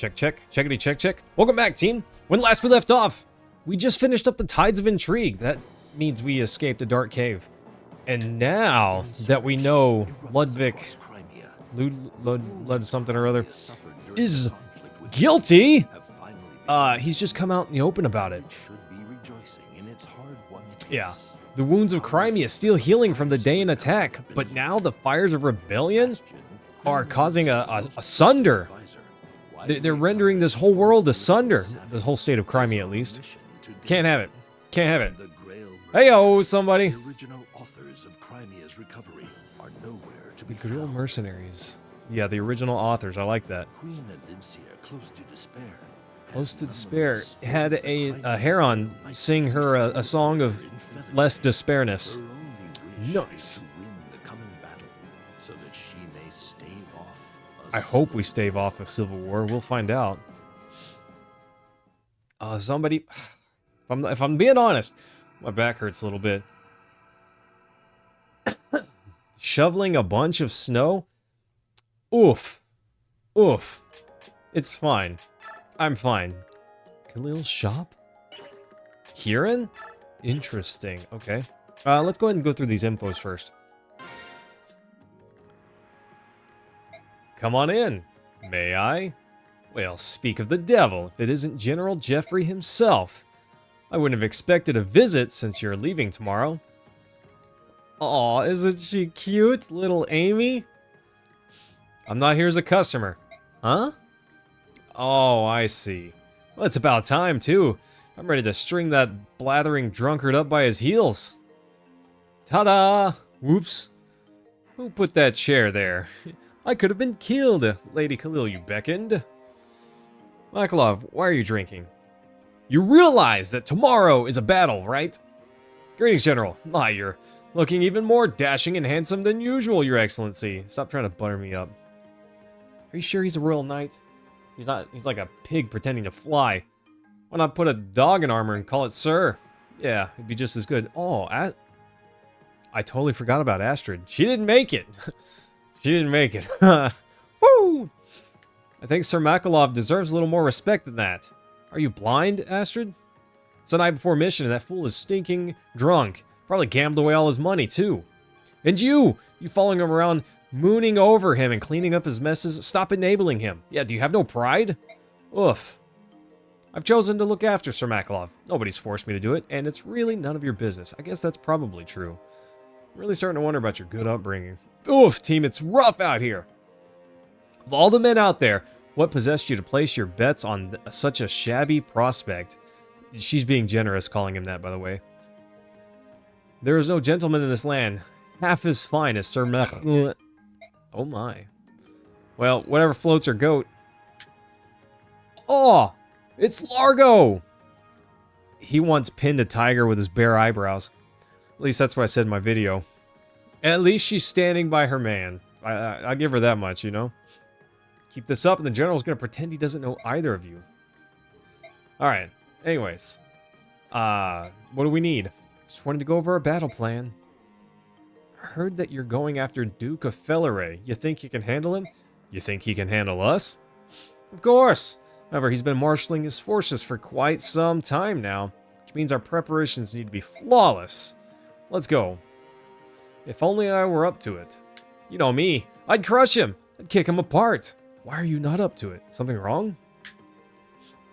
Check, check. Checkity, check, check. Welcome back, team. When last we left off, we just finished up the Tides of Intrigue. That means we escaped a dark cave. And now that we know Ludwig, Lud something or other, is guilty, he's just come out in the open about it. Yeah. The wounds of Crimea still healing from the Daean attack, but now the fires of rebellion are causing a sunder. They're rendering this whole world asunder. The whole state of Crimea, at least. Can't have it. Can't have it. Hey-oh, somebody. The original authors of Crimea's recovery are nowhere to be The Grill found. Mercenaries. Yeah, the original authors. I like that. Queen Adencia, close to despair. Close to despair. Had a Heron sing her a song of less despairness. Her only wish Nice. is to win the coming battle, so that she may stave off a I hope we stave off a civil war. We'll find out. Somebody... If I'm being honest, my back hurts a little bit. Shoveling a bunch of snow? Oof. Oof. It's fine. I'm fine. Khalil's shop? Kieran? Interesting. Okay. Let's go ahead and go through these infos first. Come on in. May I? Well, speak of the devil, if it isn't General Jeffrey himself. I wouldn't have expected a visit since you're leaving tomorrow. Aw, isn't she cute, little Amy? I'm not here as a customer. Huh? Oh, I see. Well, it's about time, too. I'm ready to string that blathering drunkard up by his heels. Ta-da! Whoops. Who put that chair there? I could have been killed, Lady Khalil, you beckoned. Makalov, why are you drinking? You realize that tomorrow is a battle, right? Greetings, General. My, you're looking even more dashing and handsome than usual, Your Excellency. Stop trying to butter me up. Are you sure he's a royal knight? He's not. He's like a pig pretending to fly. Why not put a dog in armor and call it Sir? Yeah, it'd be just as good. Oh, I totally forgot about Astrid. She didn't make it. She didn't make it. Woo! I think Sir Makalov deserves a little more respect than that. Are you blind, Astrid? It's the night before mission, and that fool is stinking drunk. Probably gambled away all his money, too. And you following him around, mooning over him and cleaning up his messes. Stop enabling him. Yeah, do you have no pride? Oof. I've chosen to look after Sir Makalov. Nobody's forced me to do it, and it's really none of your business. I guess that's probably true. I'm really starting to wonder about your good upbringing. Oof, team, it's rough out here. Of all the men out there, what possessed you to place your bets on such a shabby prospect? She's being generous calling him that, by the way. There is no gentleman in this land half as fine as Sir Mech. Oh my. Well, whatever floats her goat. Oh, it's Largo! He once pinned a tiger with his bare eyebrows. At least that's what I said in my video. At least she's standing by her man. I give her that much, you know? Keep this up and the general's gonna pretend he doesn't know either of you. Alright, anyways. What do we need? Just wanted to go over our battle plan. I heard that you're going after Duke of Felleray. You think you can handle him? You think he can handle us? Of course! However, he's been marshaling his forces for quite some time now, which means our preparations need to be flawless. Let's go. If only I were up to it. You know me, I'd crush him. I'd kick him apart. Why are you not up to it? Something wrong?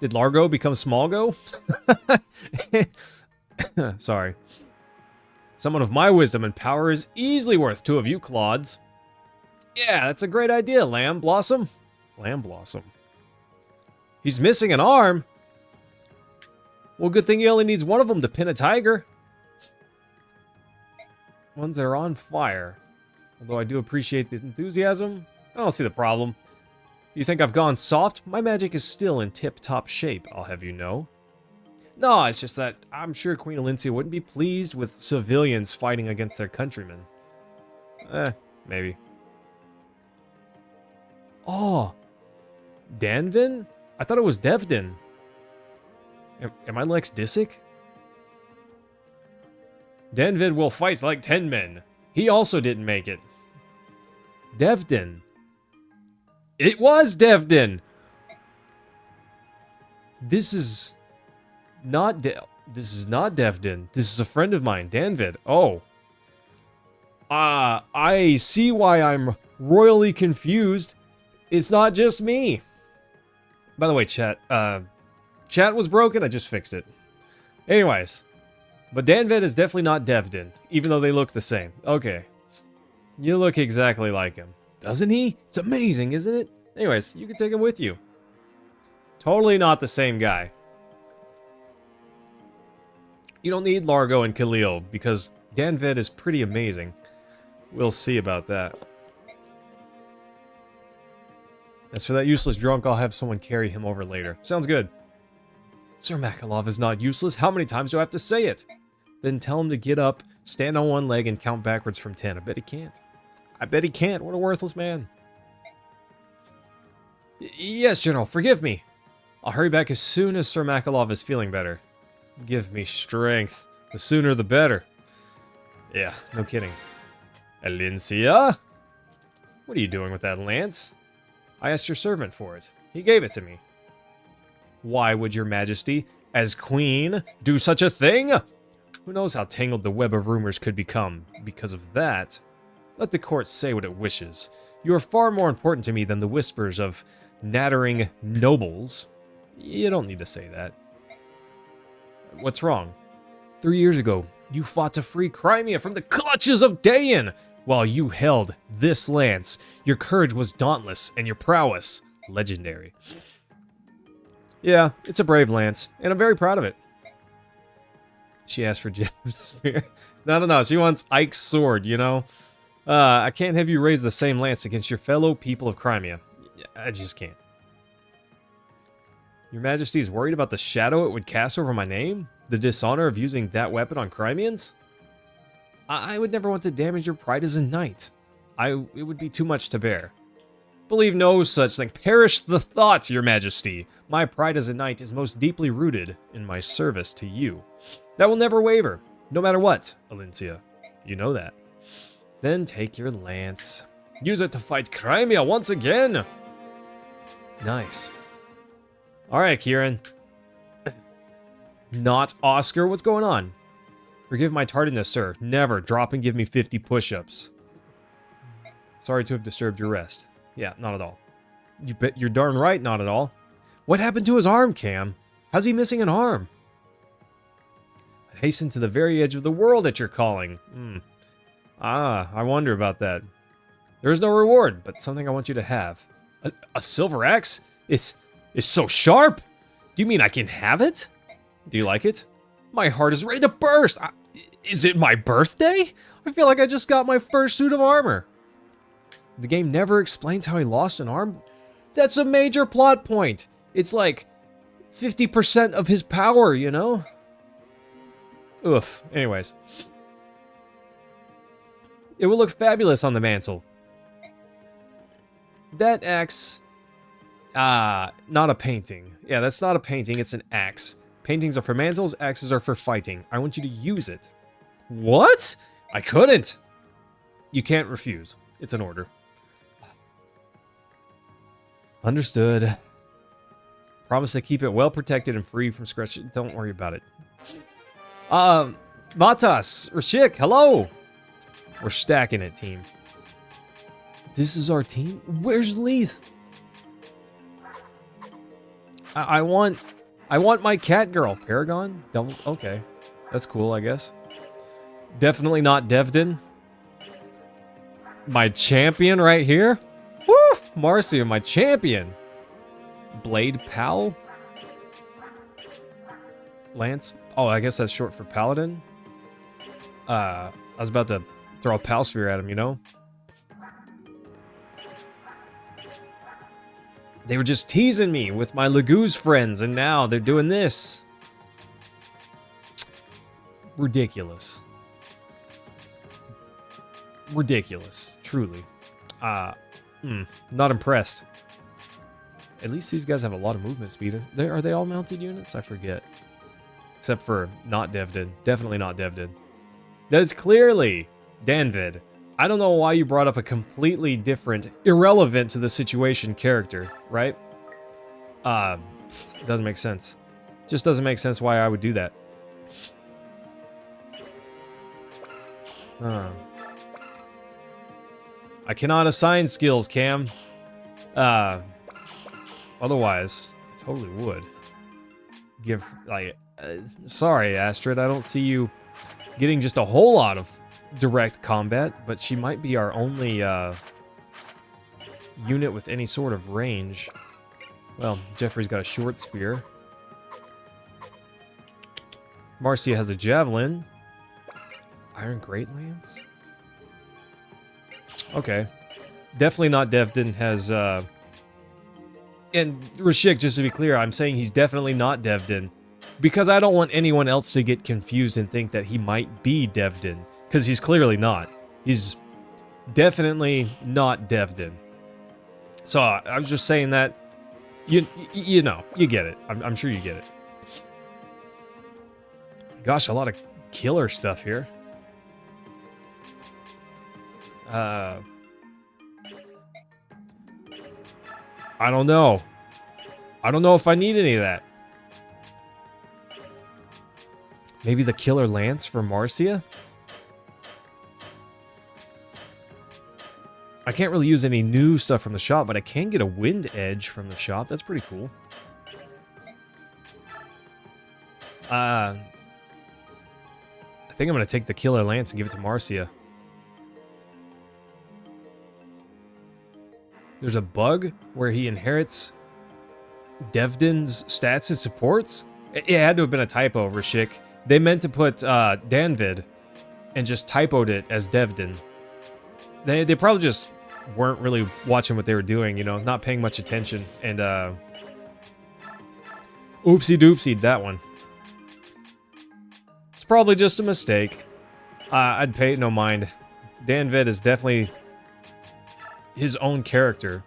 Did Largo become Smallgo? Sorry. Someone of my wisdom and power is easily worth 2 of you clods. Yeah, that's a great idea, Lamb Blossom. Lamb Blossom. He's missing an arm. Well, good thing he only needs one of them to pin a tiger. Ones that are on fire. Although I do appreciate the enthusiasm, I don't see the problem. You think I've gone soft? My magic is still in tip-top shape, I'll have you know. No, it's just that I'm sure Queen Alincia wouldn't be pleased with civilians fighting against their countrymen. Maybe. Oh, Danvin? I thought it was Devdin. Am I Lex Disick? Danvin will fight like 10 men. He also didn't make it. Devdin. It was Devdin! This is not this is not Devdin. This is a friend of mine, Danvid. Oh. I see why I'm royally confused. It's not just me. By the way, chat was broken. I just fixed it. Anyways, but Danvid is definitely not Devdin, even though they look the same. Okay. You look exactly like him. Doesn't he? It's amazing, isn't it? Anyways, you can take him with you. Totally not the same guy. You don't need Largo and Khalil, because Danvid is pretty amazing. We'll see about that. As for that useless drunk, I'll have someone carry him over later. Sounds good. Sir Makalov is not useless. How many times do I have to say it? Then tell him to get up, stand on one leg, and count backwards from 10. I bet he can't. I bet he can't. What a worthless man. Yes, General, forgive me. I'll hurry back as soon as Sir Makalov is feeling better. Give me strength. The sooner the better. Yeah, no kidding. Alincia? What are you doing with that lance? I asked your servant for it. He gave it to me. Why would your majesty, as queen, do such a thing? Who knows how tangled the web of rumors could become because of that? Let the court say what it wishes. You are far more important to me than the whispers of nattering nobles. You don't need to say that. What's wrong? 3 years ago, you fought to free Crimea from the clutches of Dayan. While you held this lance, your courage was dauntless and your prowess legendary. Yeah, it's a brave lance, and I'm very proud of it. She asked for Jim's spear. No, she wants Ike's sword, you know? I can't have you raise the same lance against your fellow people of Crimea. I just can't. Your Majesty is worried about the shadow it would cast over my name? The dishonor of using that weapon on Crimeans? I would never want to damage your pride as a knight. It would be too much to bear. Believe no such thing. Perish the thought, Your Majesty. My pride as a knight is most deeply rooted in my service to you. That will never waver, no matter what, Alincia. You know that. Then take your lance. Use it to fight Crimea once again. Nice. Alright, Kieran. Not Oscar, what's going on? Forgive my tardiness, sir. Never drop and give me 50 push-ups. Sorry to have disturbed your rest. Yeah, not at all. You're darn right, not at all. What happened to his arm, Cam? How's he missing an arm? I hasten to the very edge of the world at your calling. I wonder about that. There is no reward, but something I want you to have. A silver axe? It's so sharp! Do you mean I can have it? Do you like it? My heart is ready to burst! Is it my birthday? I feel like I just got my first suit of armor. The game never explains how he lost an arm. That's a major plot point. It's like 50% of his power, you know? Oof. Anyways. It will look fabulous on the mantle. That axe... not a painting. Yeah, that's not a painting, it's an axe. Paintings are for mantles, axes are for fighting. I want you to use it. What? I couldn't! You can't refuse. It's an order. Understood. Promise to keep it well protected and free from scratch. Don't worry about it. Matas, Rashik, hello! We're stacking it, team. This is our team? Where's Leith? I want my cat girl. Paragon? Double? Okay. That's cool, I guess. Definitely not Devdin. My champion right here? Woof! Marcia, my champion. Blade Pal? Lance? Oh, I guess that's short for Paladin. I was about to throw a Pal Sphere at him, you know? They were just teasing me with my Laguz friends, and now they're doing this. Ridiculous. Ridiculous, truly. Not impressed. At least these guys have a lot of movement speed. Are they all mounted units? I forget. Except for not Devdin. Definitely not Devdin. That is clearly Danvid. I don't know why you brought up a completely different, irrelevant to the situation character, right? Doesn't make sense. Just doesn't make sense why I would do that. I cannot assign skills, Cam. Otherwise, I totally would. Give, like, sorry, Astrid, I don't see you getting just a whole lot of direct combat, but she might be our only, unit with any sort of range. Well, Jeffrey's got a short spear. Marcia has a javelin. Iron Great Lance? Okay. Definitely not Devdin has, And Rashik, just to be clear, I'm saying he's definitely not Devdin. Because I don't want anyone else to get confused and think that he might be Devdin. Because he's clearly not. He's definitely not Devdin. So, I was just saying that, you know, you get it. I'm sure you get it. Gosh, a lot of killer stuff here. I don't know. I don't know if I need any of that. Maybe the killer lance for Marcia? I can't really use any new stuff from the shop, but I can get a wind edge from the shop. That's pretty cool. I think I'm going to take the killer lance and give it to Marcia. There's a bug where he inherits Devdin's stats and supports? It had to have been a typo, Rashik. They meant to put Danvid and just typoed it as Devdin. They probably just weren't really watching what they were doing, you know, not paying much attention. And, oopsie doopsie, that one. It's probably just a mistake. I'd pay it no mind. Danvid is definitely his own character.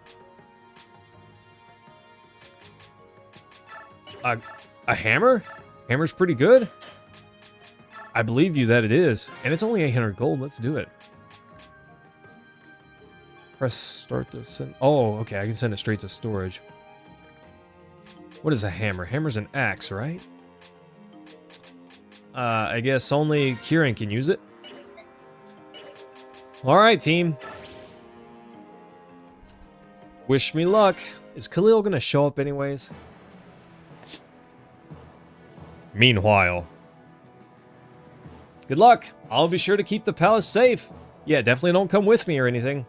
A hammer? Hammer's pretty good. I believe you that it is. And it's only 800 gold. Let's do it. Press start to send. Oh, okay. I can send it straight to storage. What is a hammer? Hammer's an axe, right? I guess only Kieran can use it. Alright, team. Wish me luck. Is Khalil gonna show up anyways? Meanwhile. Good luck. I'll be sure to keep the palace safe. Yeah, definitely don't come with me or anything.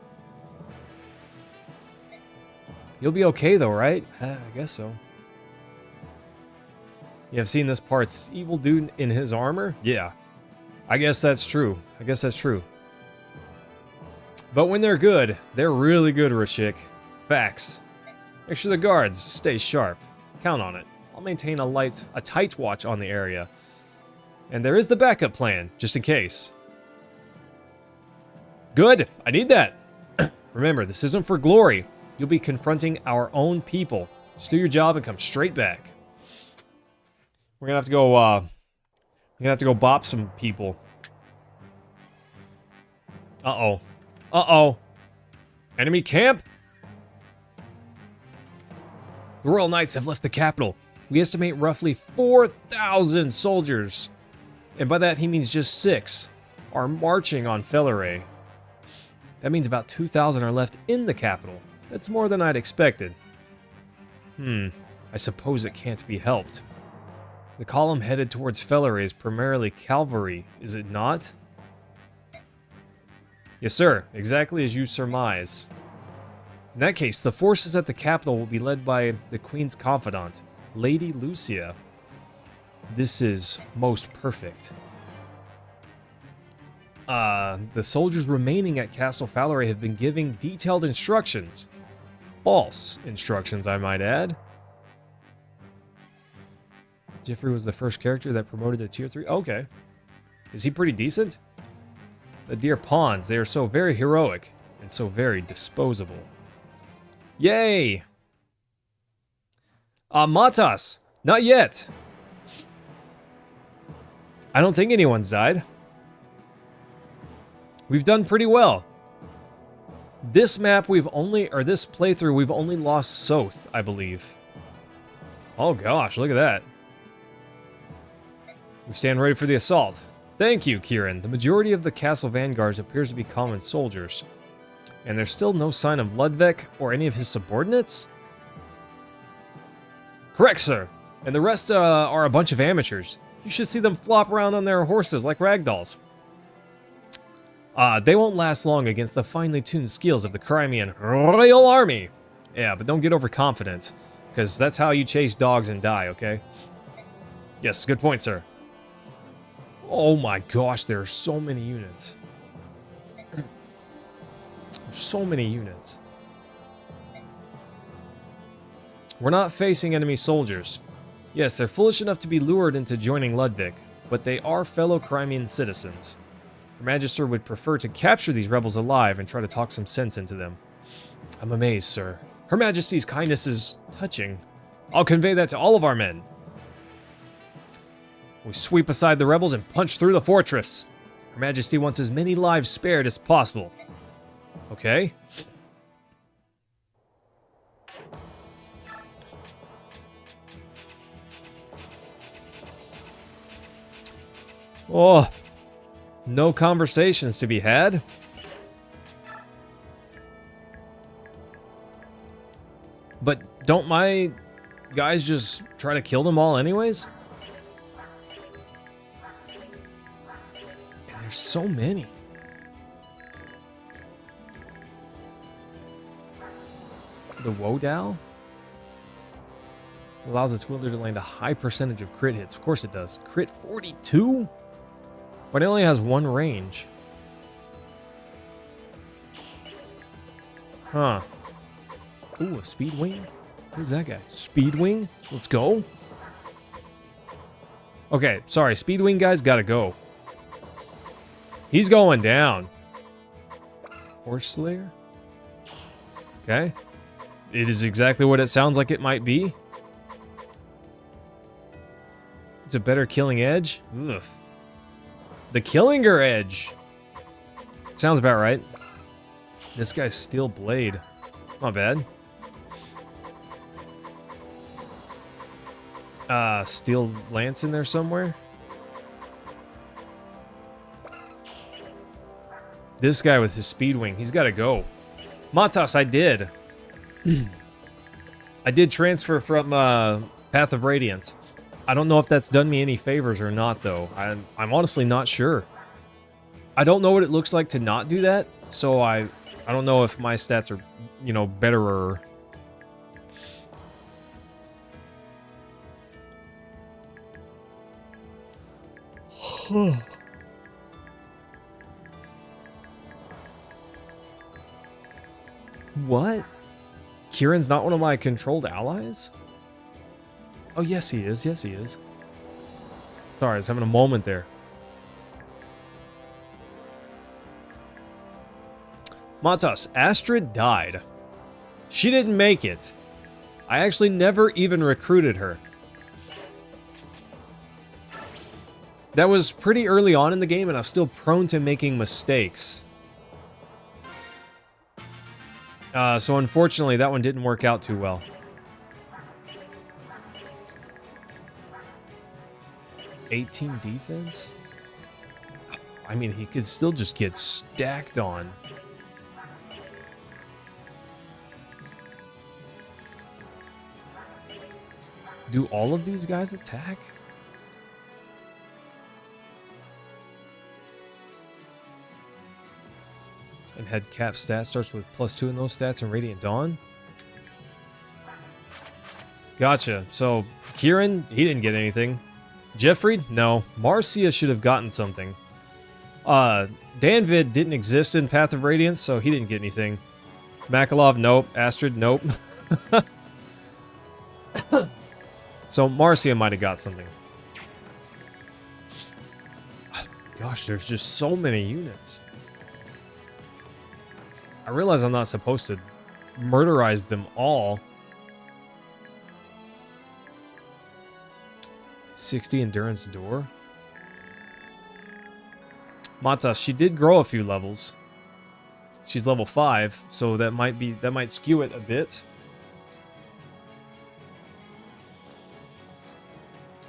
You'll be okay though, right? I guess so. You have seen this part's evil dude in his armor? Yeah. I guess that's true. I guess that's true. But when they're good, they're really good, Rashik. Facts. Make sure the guards stay sharp. Count on it. I'll maintain a tight watch on the area. And there is the backup plan, just in case. Good! I need that! Remember, this isn't for glory. You'll be confronting our own people. Just do your job and come straight back. We're gonna have to go, bop some people. Uh-oh. Uh-oh. Enemy camp? The Royal Knights have left the capital. We estimate roughly 4,000 soldiers. And by that he means just 6 are marching on Felleray. That means about 2,000 are left in the capital. That's more than I'd expected. I suppose it can't be helped. The column headed towards Felleray is primarily cavalry, is it not? Yes, sir. Exactly as you surmise. In that case, the forces at the capital will be led by the Queen's confidant, Lady Lucia. This is most perfect. The soldiers remaining at Castle Felleray have been giving detailed instructions. False instructions, I might add. Jeffrey was the first character that promoted to tier 3. Okay. Is he pretty decent? The dear pawns, they are so very heroic and so very disposable. Yay! Matas! Not yet! I don't think anyone's died. We've done pretty well. This map this playthrough we've only lost Soth, I believe. Oh gosh, look at that. We stand ready for the assault. Thank you, Kieran. The majority of the castle vanguards appears to be common soldiers. And there's still no sign of Ludwig or any of his subordinates? Correct, sir. And the rest are a bunch of amateurs. You should see them flop around on their horses like ragdolls. They won't last long against the finely tuned skills of the Crimean Royal Army. Yeah, but don't get overconfident, because that's how you chase dogs and die, okay? Yes, good point, sir. Oh my gosh, there are so many units. So many units. We're not facing enemy soldiers. Yes, they're foolish enough to be lured into joining Ludwig, but they are fellow Crimean citizens. Her Majesty would prefer to capture these rebels alive and try to talk some sense into them. I'm amazed, sir. Her Majesty's kindness is touching. I'll convey that to all of our men. We sweep aside the rebels and punch through the fortress. Her Majesty wants as many lives spared as possible. Okay. Oh, no conversations to be had. But don't my guys just try to kill them all anyways? And there's so many. The Wodow allows its wielder to land a high percentage of crit hits. Of course it does. Crit 42? But it only has one range. Huh. Ooh, a speed wing? Who's that guy? Speed wing? Let's go. Okay, sorry. Speed wing guy's gotta go. He's going down. Horse Slayer? Okay. It is exactly what it sounds like it might be. It's a better killing edge. Ugh. The Killinger edge. Sounds about right. This guy's Steel Blade. Not bad. Steel Lance in there somewhere. This guy with his speed wing, he's got to go. Matas, I did. I did transfer from Path of Radiance. I don't know if that's done me any favors or not, though. I'm honestly not sure. I don't know what it looks like to not do that, so I don't know if my stats are, you know, betterer. What? Kieran's not one of my controlled allies? Oh, yes, he is. Yes, he is. Sorry, I was having a moment there. Matas, Astrid died. She didn't make it. I actually never even recruited her. That was pretty early on in the game, and I'm still prone to making mistakes. So unfortunately, that one didn't work out too well. $18 defense? I mean, he could still just get stacked on. Do all of these guys attack? And head cap stat starts with +2 in those stats in Radiant Dawn? Gotcha. So, Kieran, he didn't get anything. Jeffrey? No. Marcia should have gotten something. Danvid didn't exist in Path of Radiance, so he didn't get anything. Makalov? Nope. Astrid? Nope. So, Marcia might have got something. Gosh, there's just so many units. I realize I'm not supposed to murderize them all. 60 endurance door. Mata, she did grow a few levels. She's level 5, so that might skew it a bit.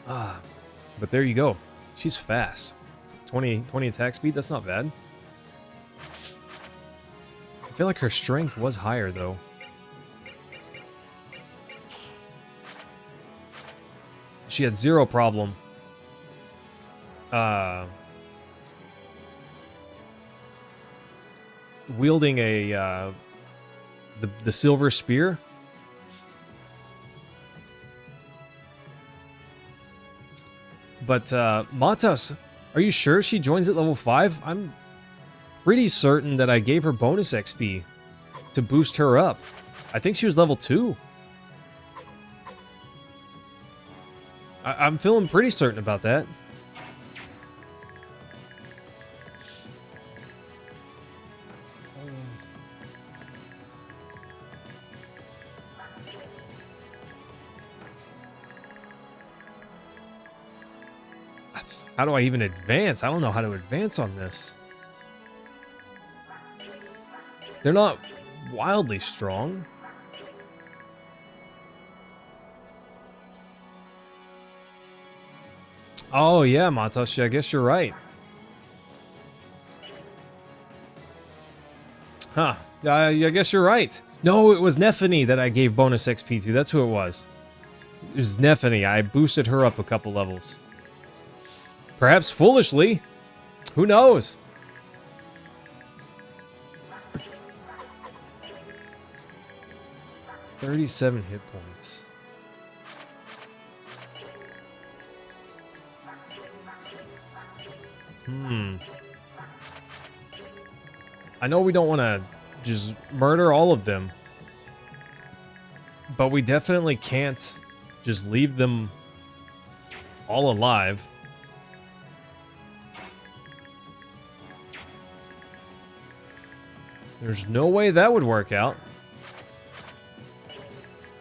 But there you go. She's fast. 20 attack speed, that's not bad. I feel like her strength was higher, though. She had zero problem. Wielding a, the silver spear. But, Matas, are you sure she joins at level 5? I'm pretty certain that I gave her bonus XP to boost her up. I think she was level 2. I'm feeling pretty certain about that. How do I even advance? I don't know how to advance on this. They're not wildly strong. Oh, yeah, Matoshi, I guess you're right. Huh. I guess you're right. No, it was Nephany that I gave bonus XP to. That's who it was. It was Nephany. I boosted her up a couple levels. Perhaps foolishly. Who knows? $37 hit points. I know we don't want to just murder all of them. But we definitely can't just leave them all alive. There's no way that would work out.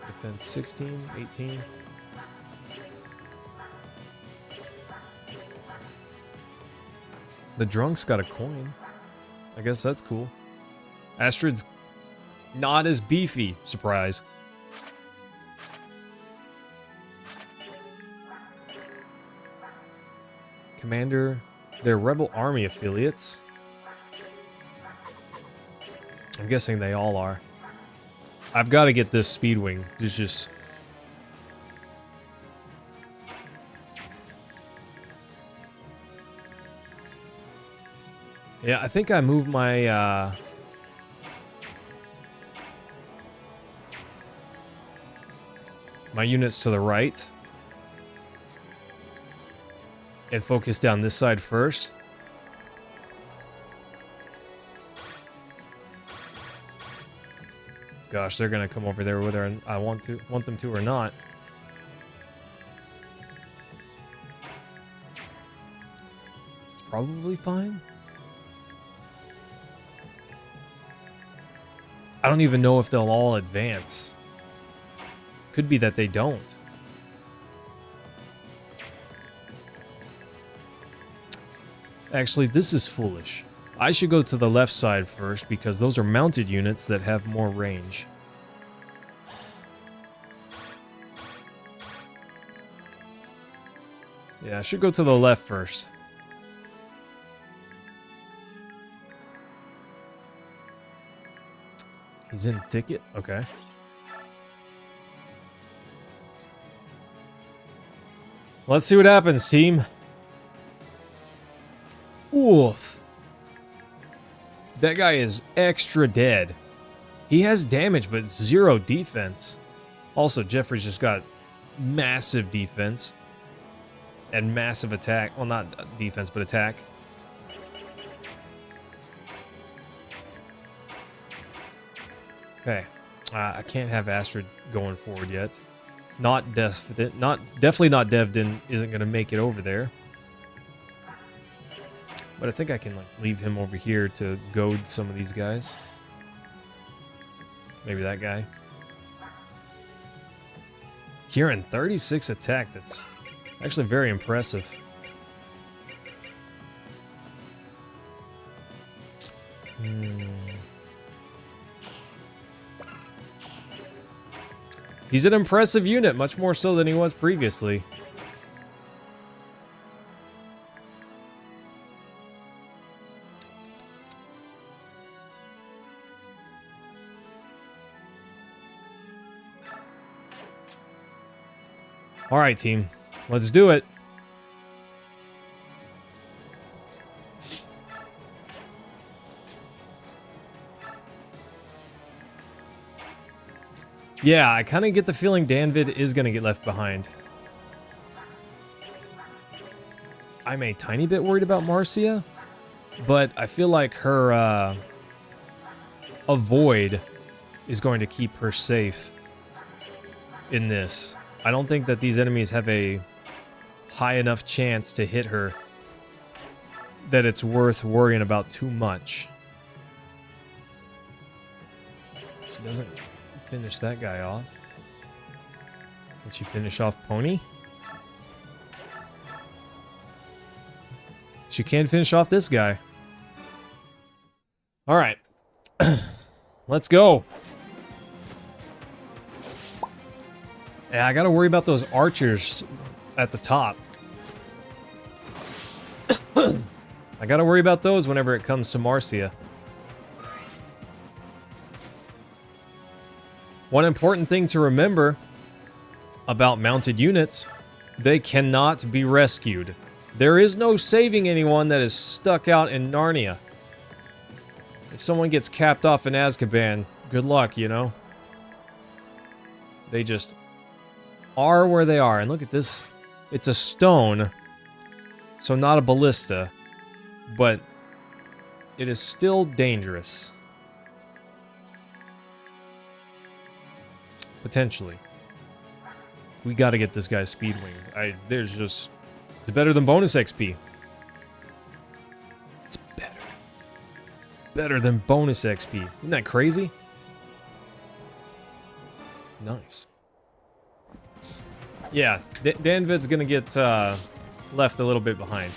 Defense 16, 18. The drunk's got a coin. I guess that's cool. Astrid's not as beefy. Surprise. Commander, they're Rebel Army affiliates. I'm guessing they all are. I've got to get this Speedwing. It's just... Yeah, I think I moved my, my units to the right. And focus down this side first. Gosh, they're gonna come over there whether I want them to or not. It's probably fine. I don't even know if they'll all advance. Could be that they don't. Actually, this is foolish. I should go to the left side first because those are mounted units that have more range. Yeah, I should go to the left first. He's in thicket? Okay. Let's see what happens, team. Oof. That guy is extra dead. He has damage, but 0 defense. Also, Jeffrey's just got massive defense. And massive attack. Well, not defense, but attack. Okay. I can't have Astrid going forward yet. Definitely not Devdin isn't going to make it over there. But I think I can like leave him over here to goad some of these guys. Maybe that guy. Kieran, 36 attack. That's actually very impressive. He's an impressive unit, much more so than he was previously. All right, team. Let's do it. Yeah, I kind of get the feeling Danvid is going to get left behind. I'm a tiny bit worried about Marcia, but I feel like her avoid is going to keep her safe in this. I don't think that these enemies have a high enough chance to hit her that it's worth worrying about too much. She doesn't finish that guy off. Did she finish off Pony? She can finish off this guy. All right. Let's go. Yeah, I gotta worry about those archers at the top. I gotta worry about those whenever it comes to Marcia. One important thing to remember about mounted units, they cannot be rescued. There is no saving anyone that is stuck out in Narnia. If someone gets capped off in Azkaban, good luck, you know? They just are where they are. And look at this. It's a stone, so not a ballista, but it is still dangerous. Potentially. We gotta get this guy's speed wings. It's better than bonus XP. It's better. Better than bonus XP. Isn't that crazy? Nice. Yeah, Danvid's gonna get left a little bit behind.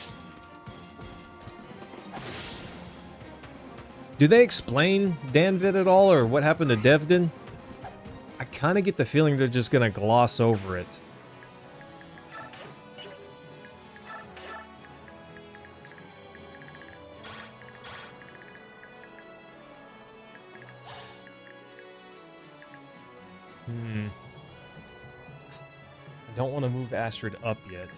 Do they explain Danvid at all, or what happened to Devdin? I kind of get the feeling they're just gonna gloss over it. I don't want to move Astrid up yet.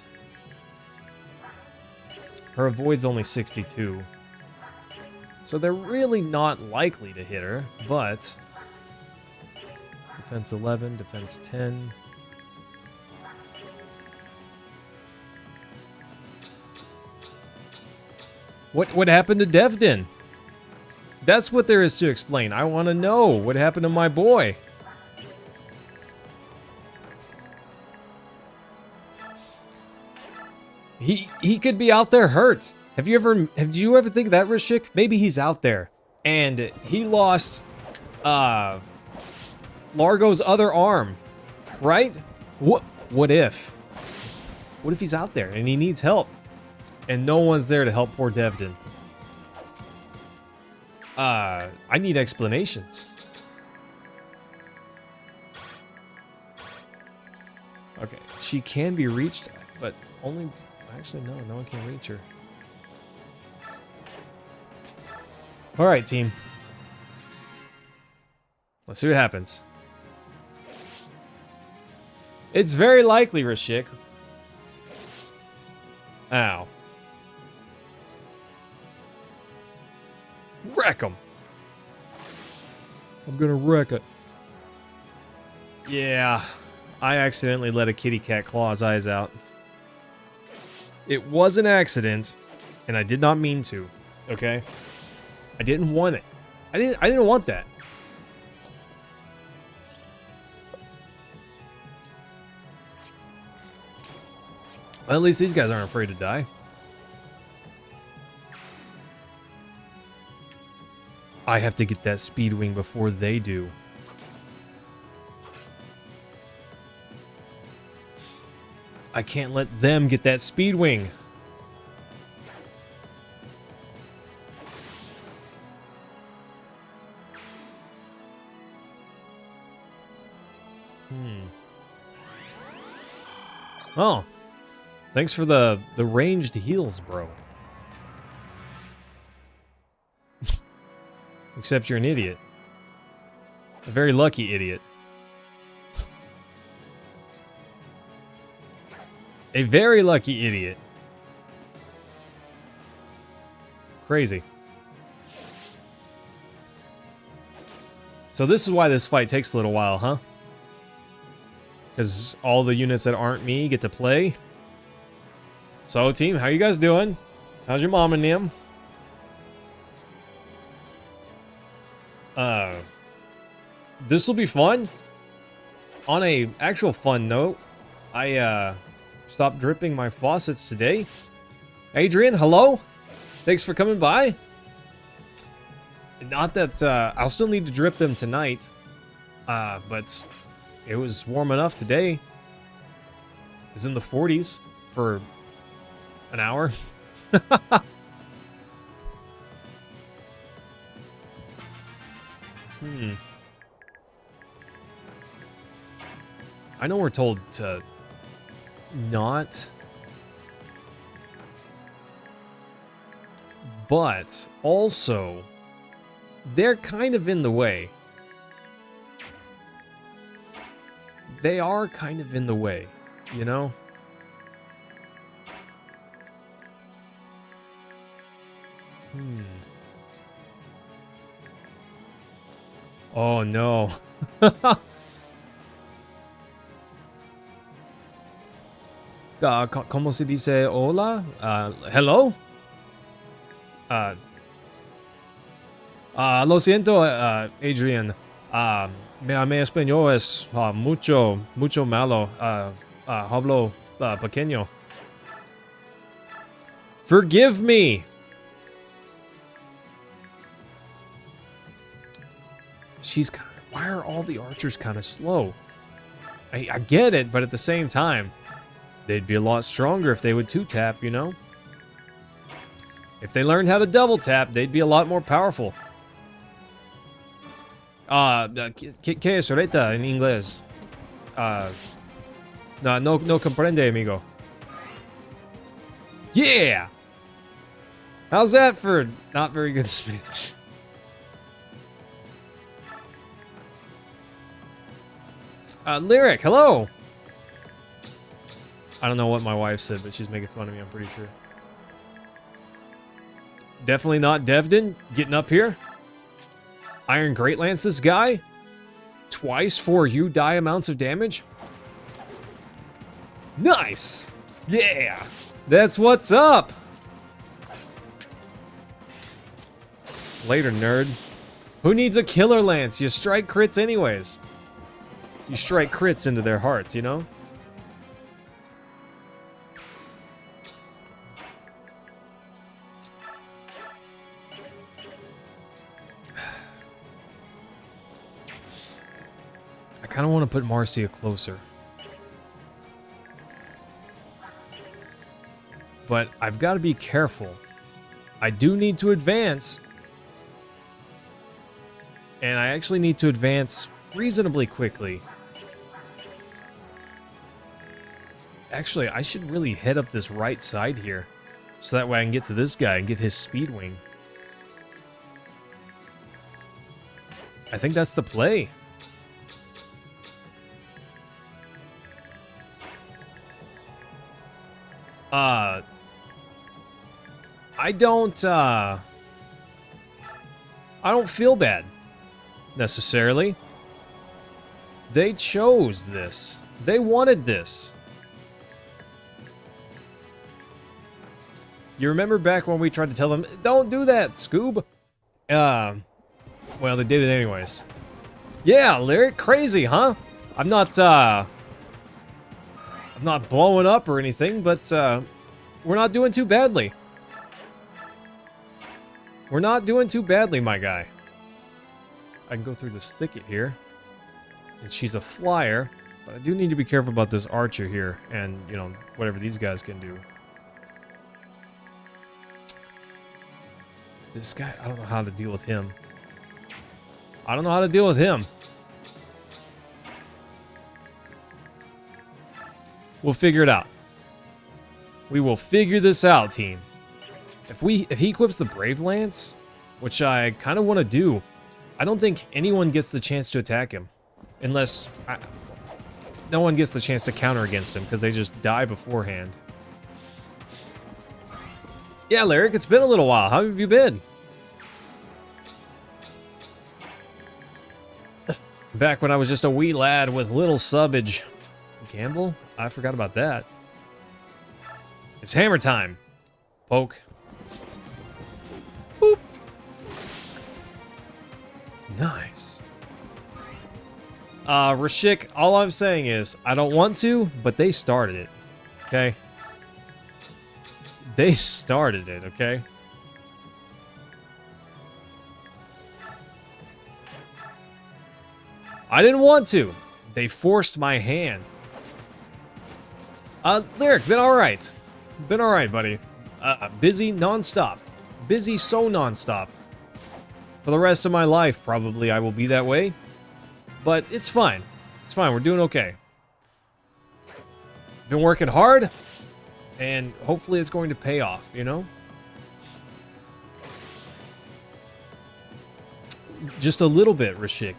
Her avoid's only 62. So they're really not likely to hit her, but... Defense 11, defense 10. What happened to Devdin? That's what there is to explain. I want to know what happened to my boy. He could be out there hurt. Have you ever think that, Rishik? Maybe he's out there and he lost Largo's other arm, right? What if? What if he's out there and he needs help and no one's there to help poor Devdin? I need explanations. Okay, she can be reached, but only... Actually, no one can reach her. Alright, team. Let's see what happens. It's very likely, Rashik. Ow. Wreck him. I'm gonna wreck it. Yeah. I accidentally let a kitty cat claw his eyes out. It was an accident, and I did not mean to. Okay? I didn't want it. I didn't want that. Well, at least these guys aren't afraid to die. I have to get that speed wing before they do. I can't let them get that speed wing. Oh. Thanks for the ranged heals, bro. Except you're an idiot. A very lucky idiot. A very lucky idiot. Crazy. So this is why this fight takes a little while, huh? Because all the units that aren't me get to play. So team, how you guys doing? How's your mom and them? This will be fun. On a actual fun note, I stopped dripping my faucets today. Adrian, hello. Thanks for coming by. Not that I'll still need to drip them tonight, but it was warm enough today. It was in the 40s for an hour. I know we're told to not, but also they're kind of in the way. They are kind of in the way, you know? Oh no. ¿Cómo se dice hola? Hello? Lo siento, Adrian. Mi español es mucho malo. Hablo pequeño. Forgive me. She's kind of, why are all the archers kind of slow? I get it, but at the same time, they'd be a lot stronger if they would two-tap, you know? If they learned how to double-tap, they'd be a lot more powerful. ¿Qué es ahorita en inglés? No comprende, amigo. Yeah! How's that for not very good Spanish? Lyric, hello! I don't know what my wife said, but she's making fun of me, I'm pretty sure. Definitely not Devden getting up here. Iron Great Lance this guy. Twice for you die amounts of damage. Nice! Yeah! That's what's up! Later, nerd. Who needs a killer lance? You strike crits anyways. You strike crits into their hearts, you know? I kind of want to put Marcia closer. But I've got to be careful. I do need to advance. And I actually need to advance reasonably quickly. Actually, I should really head up this right side here. So that way I can get to this guy and get his speed wing. I think that's the play. I don't feel bad, necessarily. They chose this. They wanted this. You remember back when we tried to tell them, don't do that, Scoob? Well, they did it anyways. Yeah, Lyric, crazy, huh? I'm not blowing up or anything, but, we're not doing too badly. We're not doing too badly, my guy. I can go through this thicket here. And she's a flyer, but I do need to be careful about this archer here and, you know, whatever these guys can do. This guy, I don't know how to deal with him. I don't know how to deal with him. We'll figure it out. We will figure this out, team. If he equips the Brave Lance, which I kind of want to do, I don't think anyone gets the chance to attack him. Unless... no one gets the chance to counter against him because they just die beforehand. Yeah, Lyric, it's been a little while. How have you been? Back when I was just a wee lad with little subbage. Gamble? I forgot about that. It's hammer time. Poke. Boop. Nice. Rashik, all I'm saying is, I don't want to, but they started it. Okay? They started it, okay? I didn't want to. They forced my hand. Lyric, been alright. Been alright, buddy. Busy non-stop. Busy so non-stop. For the rest of my life, probably I will be that way. But it's fine. It's fine. We're doing okay. Been working hard. And hopefully it's going to pay off, you know? Just a little bit, Rashik.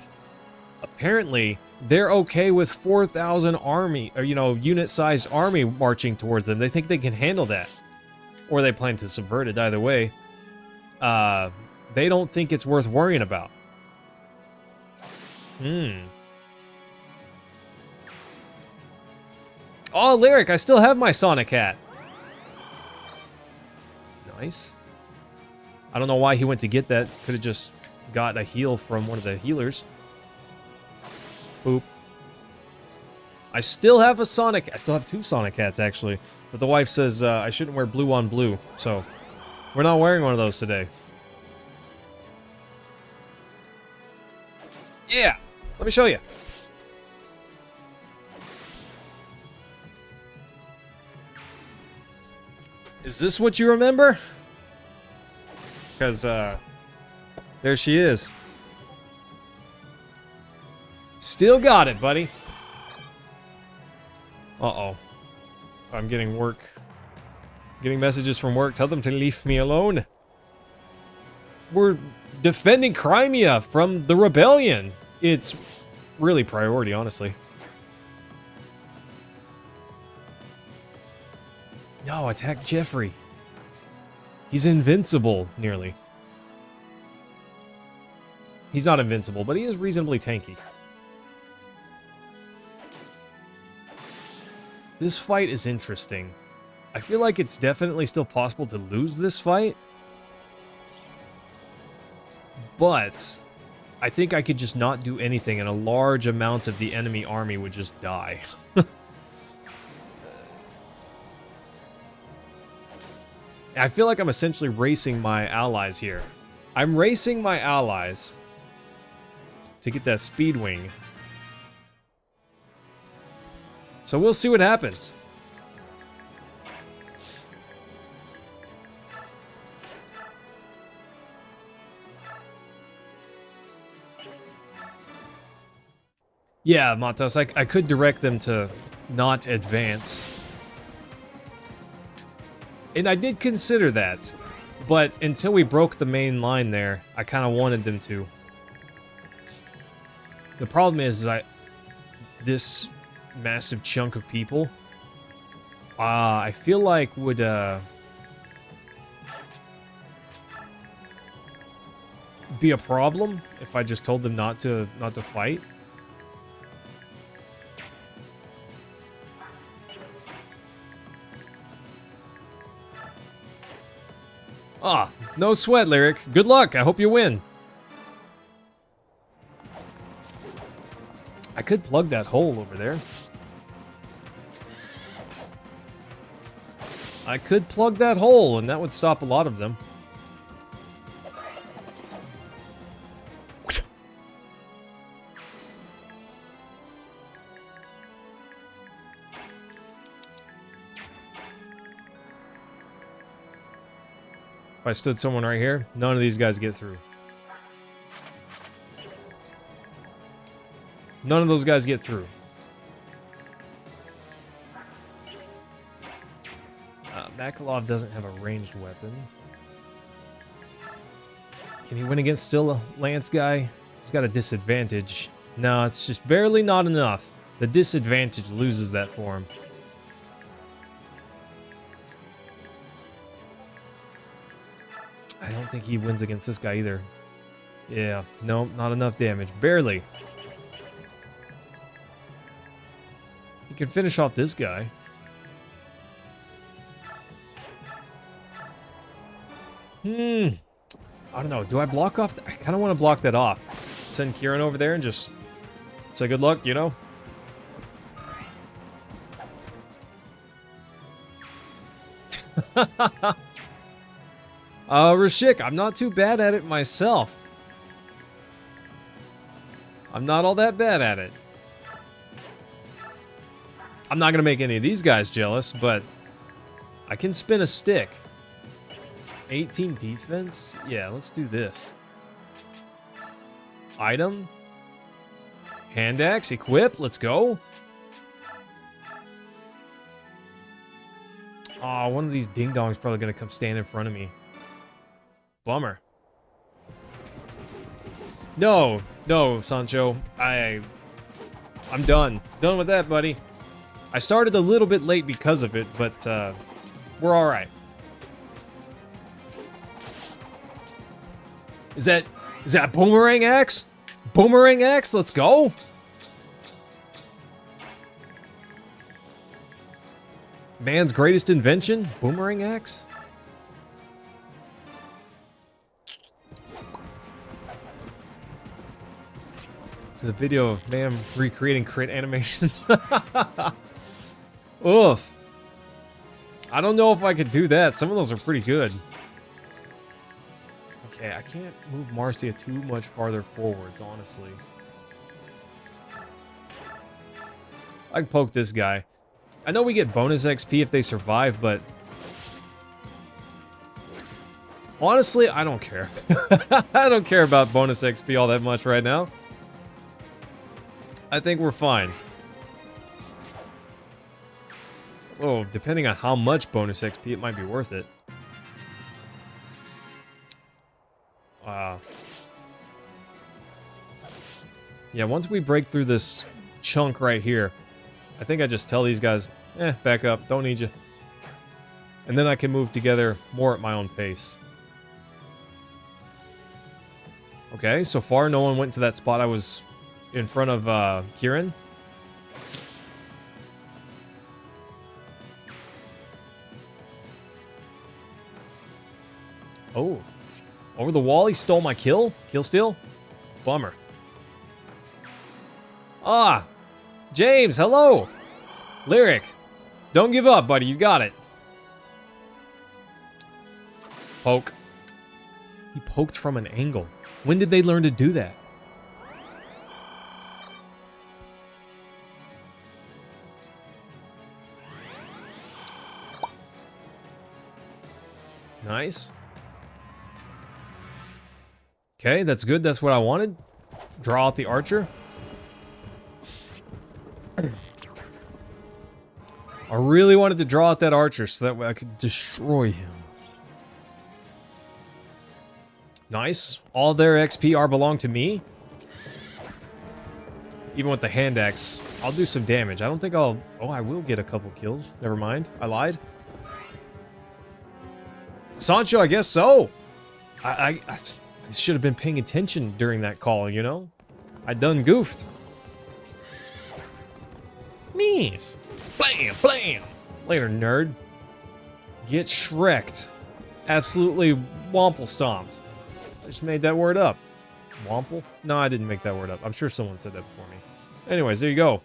Apparently, they're okay with 4,000 army, or, you know, unit-sized army marching towards them. They think they can handle that. Or they plan to subvert it, either way. They don't think it's worth worrying about. Oh, Lyric, I still have my Sonic hat. Nice. I don't know why he went to get that. Could have just got a heal from one of the healers. Boop. I still have a Sonic. I still have 2 Sonic hats, actually. But the wife says I shouldn't wear blue on blue. So, we're not wearing one of those today. Yeah. Let me show you. Is this what you remember? Because, there she is. Still got it, buddy. Uh-oh. I'm getting work. Getting messages from work. Tell them to leave me alone. We're defending Crimea from the rebellion. It's really priority, honestly. No, attack Jeffrey. He's invincible, nearly. He's not invincible, but he is reasonably tanky. This fight is interesting. I feel like it's definitely still possible to lose this fight. But I think I could just not do anything and a large amount of the enemy army would just die. I feel like I'm essentially racing my allies here. I'm racing my allies to get that speed wing. So we'll see what happens. Yeah, Matos, I could direct them to not advance. And I did consider that. But until we broke the main line there, I kind of wanted them to. The problem is this massive chunk of people, I feel like would be a problem if I just told them not to fight. Ah, no sweat, Lyric. Good luck. I hope you win. I could plug that hole over there. I could plug that hole, and that would stop a lot of them. If I stood someone right here, none of these guys get through. None of those guys get through. Makalov doesn't have a ranged weapon. Can he win against still a lance guy? He's got a disadvantage. No, it's just barely not enough. The disadvantage loses that for him. I don't think he wins against this guy either. Yeah, no, not enough damage. Barely. He can finish off this guy. I don't know. Do I block off? I kind of want to block that off. Send Kieran over there and just say good luck, you know? Rashik, I'm not too bad at it myself. I'm not all that bad at it. I'm not gonna make any of these guys jealous, but I can spin a stick. 18 defense? Yeah, let's do this. Item. Hand axe, equip, let's go. Aw, one of these ding-dongs probably gonna come stand in front of me. Bummer. No, Sancho. I'm done. Done with that, buddy. I started a little bit late because of it, but we're all right. Is that boomerang axe? Boomerang axe, let's go. Man's greatest invention, boomerang axe. To the video of man recreating crit animations. Oof. I don't know if I could do that. Some of those are pretty good. Okay, I can't move Marcia too much farther forwards, honestly. I can poke this guy. I know we get bonus XP if they survive, but honestly, I don't care. I don't care about bonus XP all that much right now. I think we're fine. Oh, depending on how much bonus XP, it might be worth it. Yeah, once we break through this chunk right here, I think I just tell these guys, back up, don't need you. And then I can move together more at my own pace. Okay, so far no one went to that spot I was in front of Kieran. Oh, over the wall, he stole my kill? Kill steal? Bummer. Ah, James, hello. Lyric, don't give up, buddy, you got it. Poke. He poked from an angle. When did they learn to do that? Nice. Okay, that's good. That's what I wanted. Draw out the archer. I really wanted to draw out that archer so that way I could destroy him. Nice. All their XP are belong to me. Even with the hand axe, I'll do some damage. I don't think I'll... Oh, I will get a couple kills. Never mind. I lied. Sancho, I guess so. I should have been paying attention during that call, you know? I done goofed. Mees. Blam, blam. Later, nerd. Get shreked. Absolutely womple stomped. I just made that word up. Womple? No, I didn't make that word up. I'm sure someone said that before me. Anyways, there you go.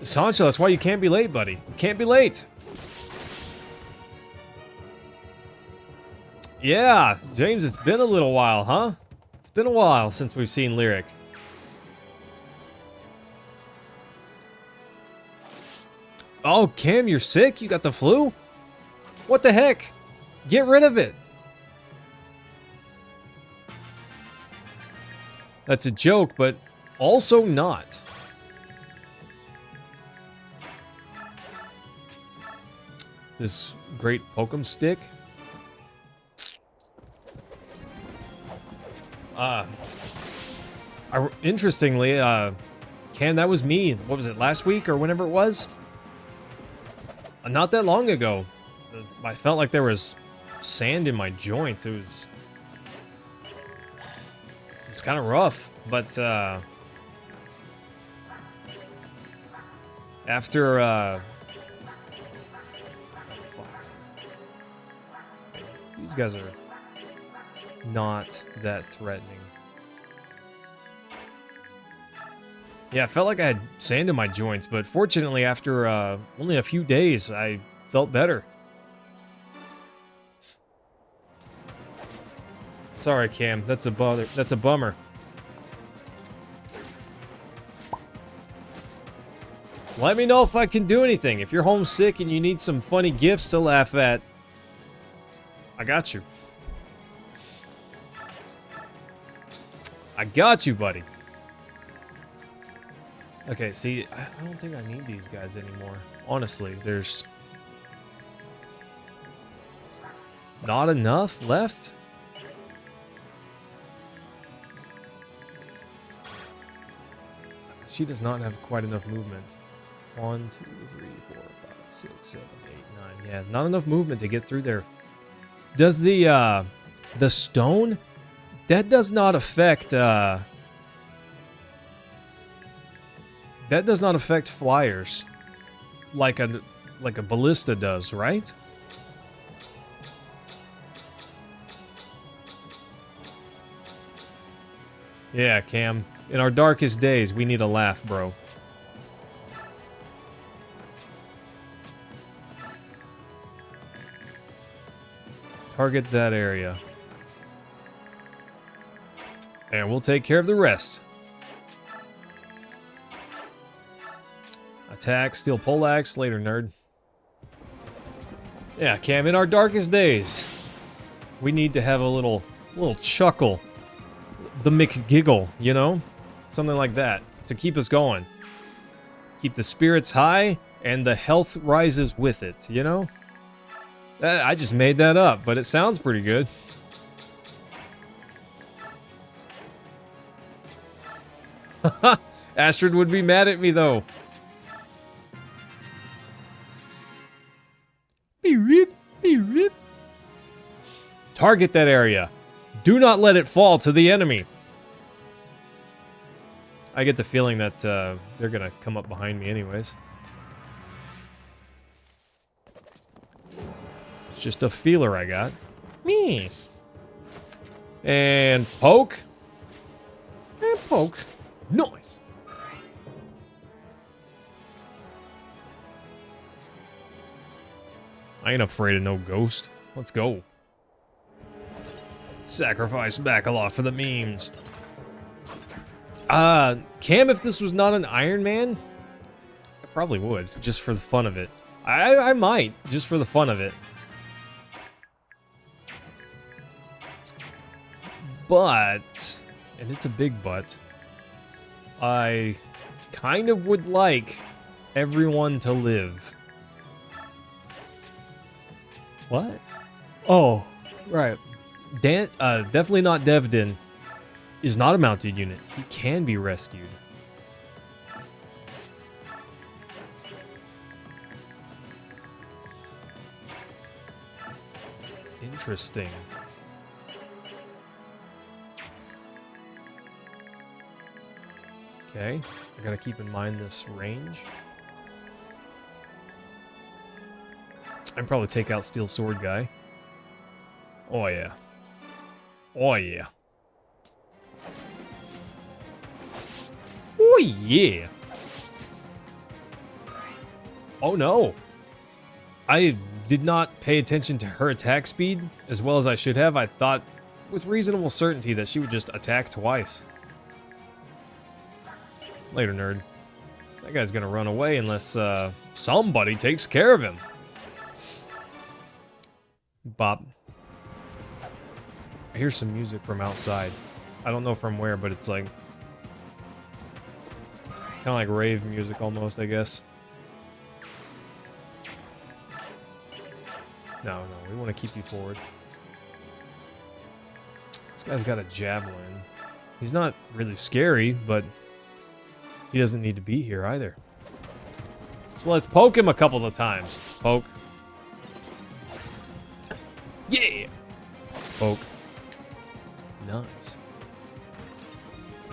Sancho, that's why you can't be late, buddy. You can't be late. Yeah, James, it's been a little while, huh? It's been a while since we've seen Lyric. Oh, Cam, you're sick? You got the flu? What the heck? Get rid of it. That's a joke, but also not. This great Pokem stick. Interestingly, Cam, that was me. What was it, last week or whenever it was? Not that long ago. I felt like there was sand in my joints. It was kind of rough, but after these guys are not that threatening. Yeah, I felt like I had sand in my joints, but fortunately after only a few days, I felt better. Sorry, Cam. That's a bother. That's a bummer. Let me know if I can do anything. If you're homesick and you need some funny gifs to laugh at, I got you. I got you, buddy. Okay, see, I don't think I need these guys anymore. Honestly, there's not enough left. She does not have quite enough movement. 1, 2, 3, 4, 5, 6, 7, 8, 9. Yeah, not enough movement to get through there. Does the stone, that does not affect that does not affect flyers like a ballista does, right? Yeah, Cam. In our darkest days, we need a laugh, bro. Target that area. And we'll take care of the rest. Attack, steel poleaxe, later, nerd. Yeah, Cam, in our darkest days, we need to have a little chuckle. The McGiggle, you know? Something like that to keep us going. Keep the spirits high and the health rises with it, you know? I just made that up, but it sounds pretty good. Astrid would be mad at me though. Beep, beep. Target that area. Do not let it fall to the enemy. I get the feeling that they're gonna come up behind me anyways. It's just a feeler I got. Yes. And poke. And poke. Nice. I ain't afraid of no ghost. Let's go. Sacrifice Bacalot for the memes. Cam, if this was not an Iron Man, I probably would, just for the fun of it. I might, just for the fun of it. But, and it's a big but, I kind of would like everyone to live. What? Oh, right. Definitely not Devdin. Is not a mounted unit. He can be rescued. Interesting. Okay, I gotta keep in mind this range. I'd probably take out Steel Sword guy. Oh yeah. Oh yeah. Oh yeah. Oh no. I did not pay attention to her attack speed as well as I should have. I thought with reasonable certainty that she would just attack twice. Later, nerd. That guy's gonna run away unless somebody takes care of him. Bop. I hear some music from outside. I don't know from where, but it's like kind of like rave music almost, I guess. No, we want to keep you forward. This guy's got a javelin. He's not really scary, but He doesn't need to be here either. So let's poke him a couple of times. Poke. Yeah! Poke. Nice.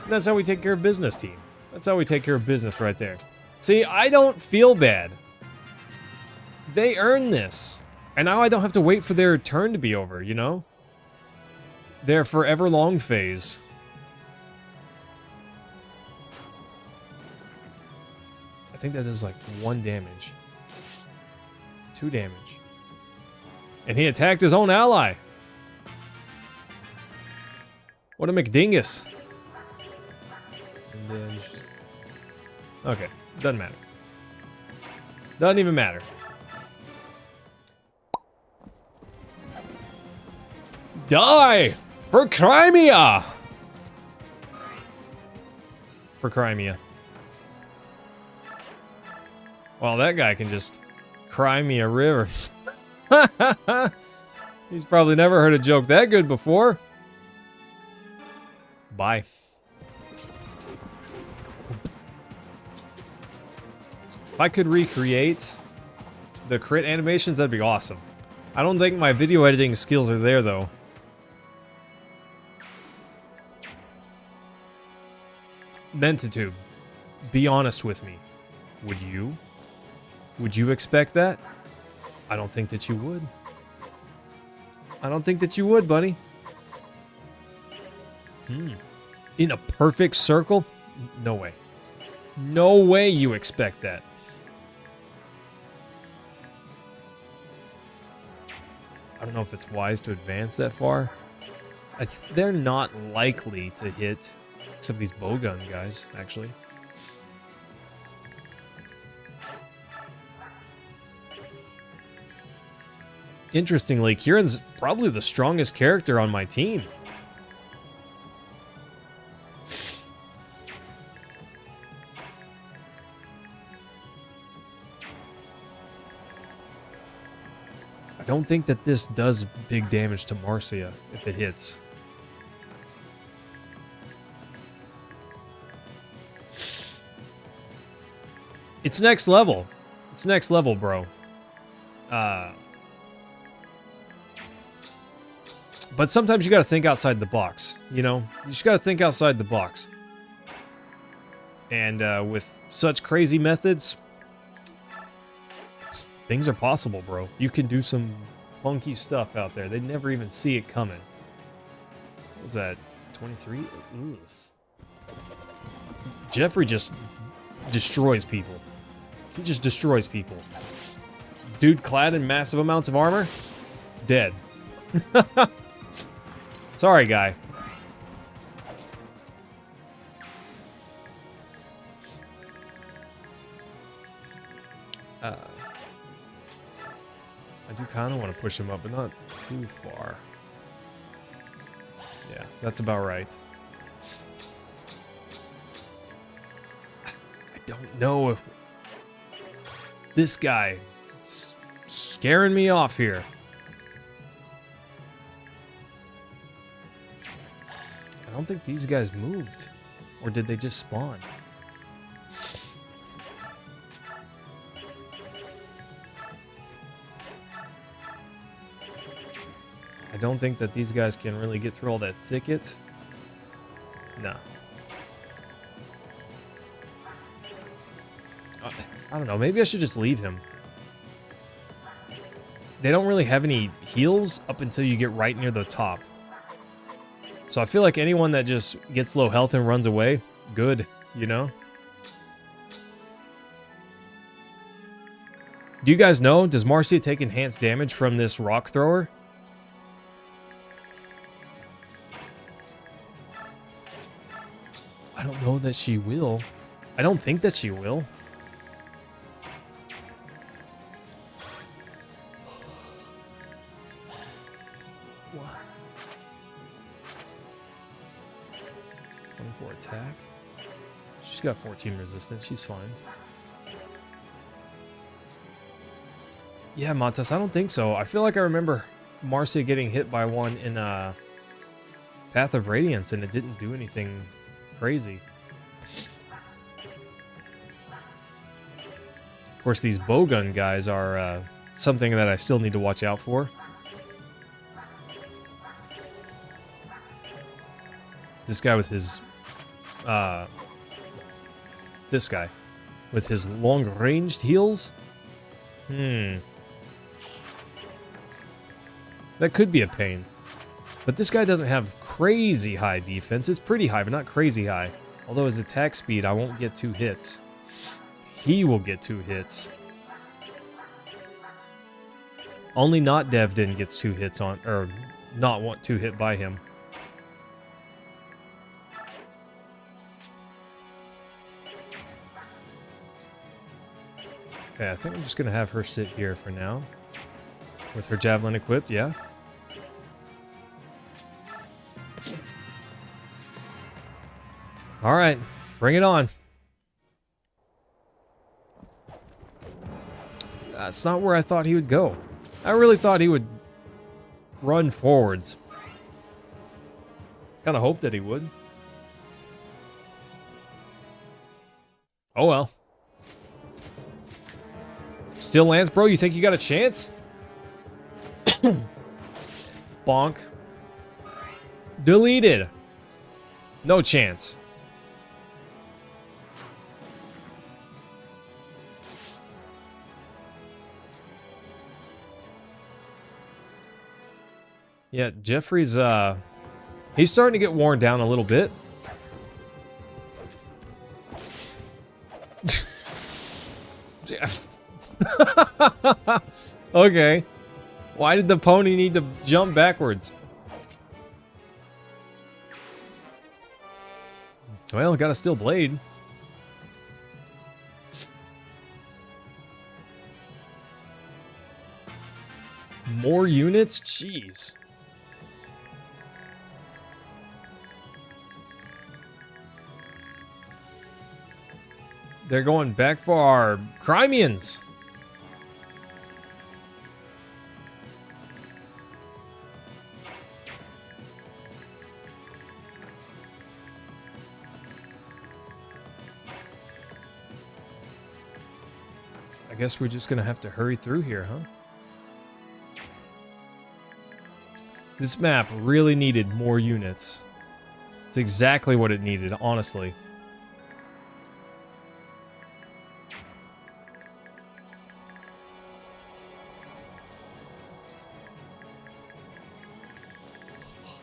That's how we take care of business, team. That's how we take care of business right there. See, I don't feel bad. They earned this. And now I don't have to wait for their turn to be over, you know? Their forever long phase. I think that is like 1 damage. 2 damage. And he attacked his own ally. What a McDingus. And then... Okay, doesn't matter. Doesn't even matter. Die! For Crimea! For Crimea. Well, that guy can just cry me a river. He's probably never heard a joke that good before. Bye. If I could recreate the crit animations, that'd be awesome. I don't think my video editing skills are there, though. Mentitude, be honest with me. Would you? Would you expect that? I don't think that you would. I don't think that you would, buddy. In a perfect circle? No way. No way you expect that. I don't know if it's wise to advance that far. They're not likely to hit, except these bowgun guys, actually. Interestingly, Kieran's probably the strongest character on my team. I don't think that this does big damage to Marcia if it hits. It's next level. It's next level, bro. But sometimes you gotta think outside the box, you know? You just gotta think outside the box. And with such crazy methods, things are possible, bro. You can do some funky stuff out there. They never even see it coming. What was that? 23? Ooh. Jeffrey just destroys people. He just destroys people. Dude clad in massive amounts of armor? Dead. Sorry, guy. I do kind of want to push him up, but not too far. Yeah, that's about right. I don't know if... This guy is scaring me off here. I don't think these guys moved. Or did they just spawn? I don't think that these guys can really get through all that thicket. No. I don't know. Maybe I should just leave him. They don't really have any heals up until you get right near the top. So I feel like anyone that just gets low health and runs away, good, you know? Do you guys know, does Marcia take enhanced damage from this rock thrower? I don't know that she will. I don't think that she will. What? 24 attack. She's got 14 resistance. She's fine. Yeah, Montes, I don't think so. I feel like I remember Marcia getting hit by one in Path of Radiance, and it didn't do anything crazy. Of course, these bowgun guys are something that I still need to watch out for. This guy with his... this guy. With his long-ranged heals? That could be a pain. But this guy doesn't have crazy high defense. It's pretty high, but not crazy high. Although his attack speed, I won't get 2 hits. He will get 2 hits. Only not Devdin gets 2 hits on, or not want 2 hit by him. Okay, I think I'm just gonna have her sit here for now. With her javelin equipped, yeah. Alright, bring it on. That's not where I thought he would go. I really thought he would run forwards. Kinda hoped that he would. Oh well. Still Lance, bro? You think you got a chance? Bonk. Deleted. No chance. Yeah, Jeffrey's, he's starting to get worn down a little bit. Okay. Why did the pony need to jump backwards? Well, got a steel blade. More units? Jeez. They're going back for our Crimeans. I guess we're just gonna have to hurry through here, huh? This map really needed more units. It's exactly what it needed, honestly.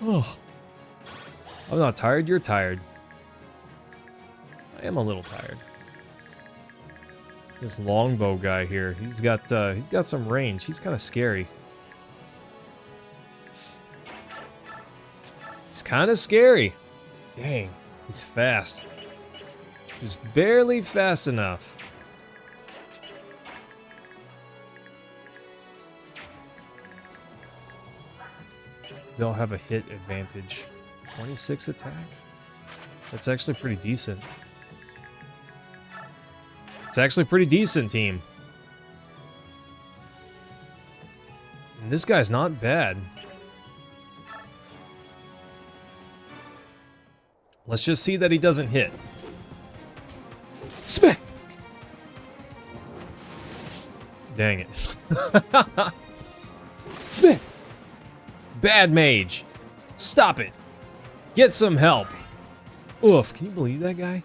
Oh. I'm not tired, you're tired. I am a little tired. This longbow guy here, he's got some range. He's kind of scary. He's kind of scary. Dang, he's fast. Just barely fast enough. They'll have a hit advantage. 26 attack? That's actually pretty decent. It's actually pretty decent, team. And this guy's not bad. Let's just see that he doesn't hit. Smack! Dang it. Smack! Bad mage. Stop it. Get some help. Oof, can you believe that guy?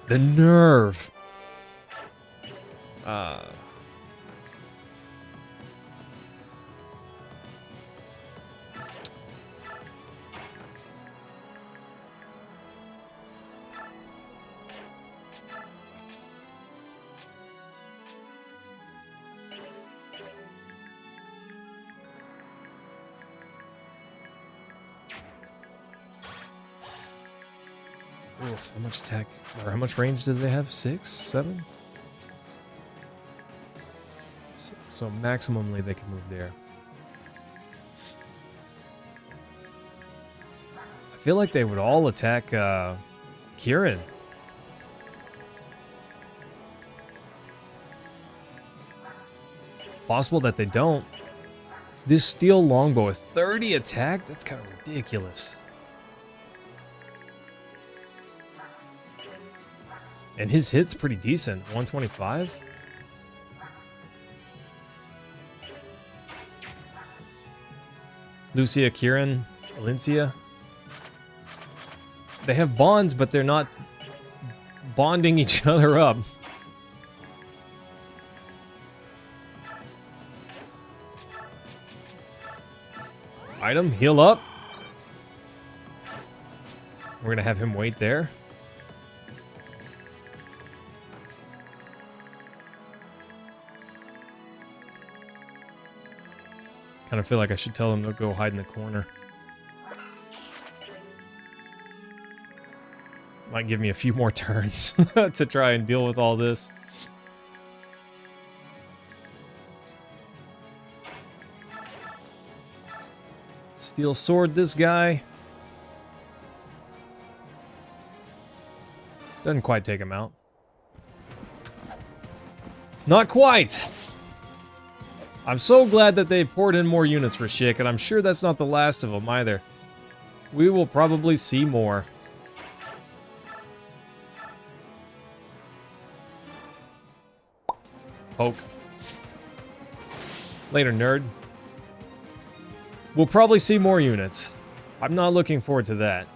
The nerve. Oof, how much attack, or how much range does they have? 6? 7? So maximally they can move there. I feel like they would all attack Kieran. Possible that they don't. This steel longbow with 30 attack? That's kind of ridiculous. And his hit's pretty decent. 125? Lucia, Kieran, Valencia. They have bonds, but they're not bonding each other up. Item, heal up. We're gonna have him wait there. Kind of feel like I should tell him to go hide in the corner. Might give me a few more turns to try and deal with all this. Steel sword this guy. Doesn't quite take him out. Not quite! I'm so glad that they poured in more units for Schick, and I'm sure that's not the last of them either. We will probably see more. Poke. Later, nerd. We'll probably see more units. I'm not looking forward to that.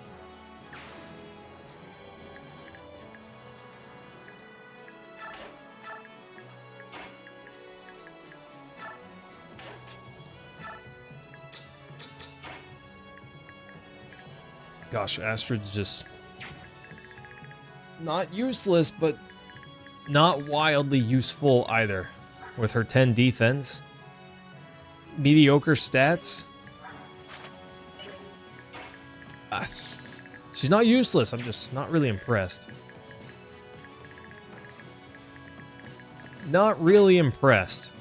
Gosh, Astrid's just not useless, but not wildly useful either. With her 10 defense. Mediocre stats. She's not useless, I'm just not really impressed. Not really impressed.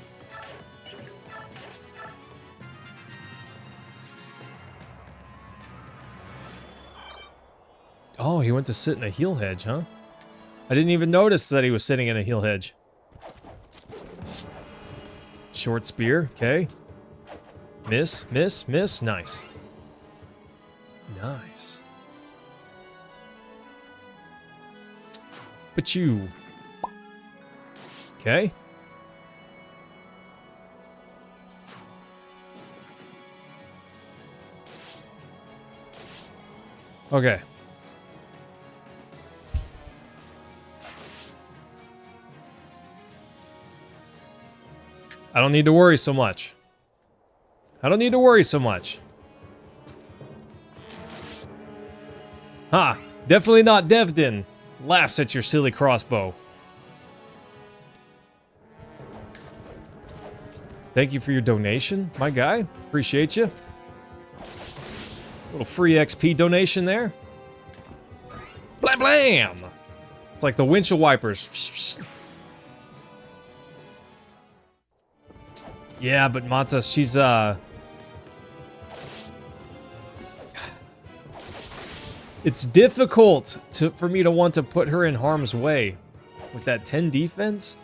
Oh, he went to sit in a heal hedge, huh? I didn't even notice that he was sitting in a heal hedge. Short spear, okay. Miss, miss, miss, nice. Nice. But you. Okay. Okay. I don't need to worry so much. I don't need to worry so much. Ha! Definitely not Devdin. Laughs at your silly crossbow. Thank you for your donation, my guy. Appreciate you. Little free XP donation there. Blam blam! It's like the windshield wipers. Yeah, but Mata, she's it's difficult for me to want to put her in harm's way with that 10 defense.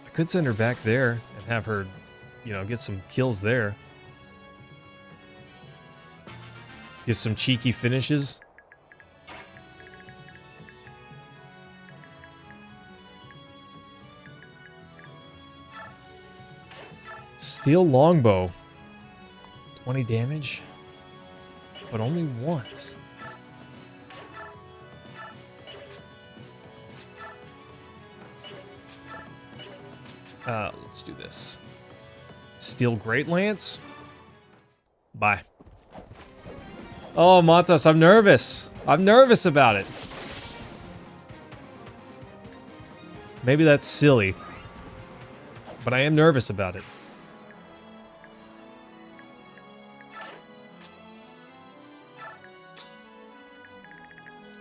I could send her back there and have her, you know, get some kills there. Get some cheeky finishes. Steel longbow. 20 damage. But only once. Let's do this. Steel Great Lance. Bye. Oh, Matas, I'm nervous. I'm nervous about it. Maybe that's silly. But I am nervous about it.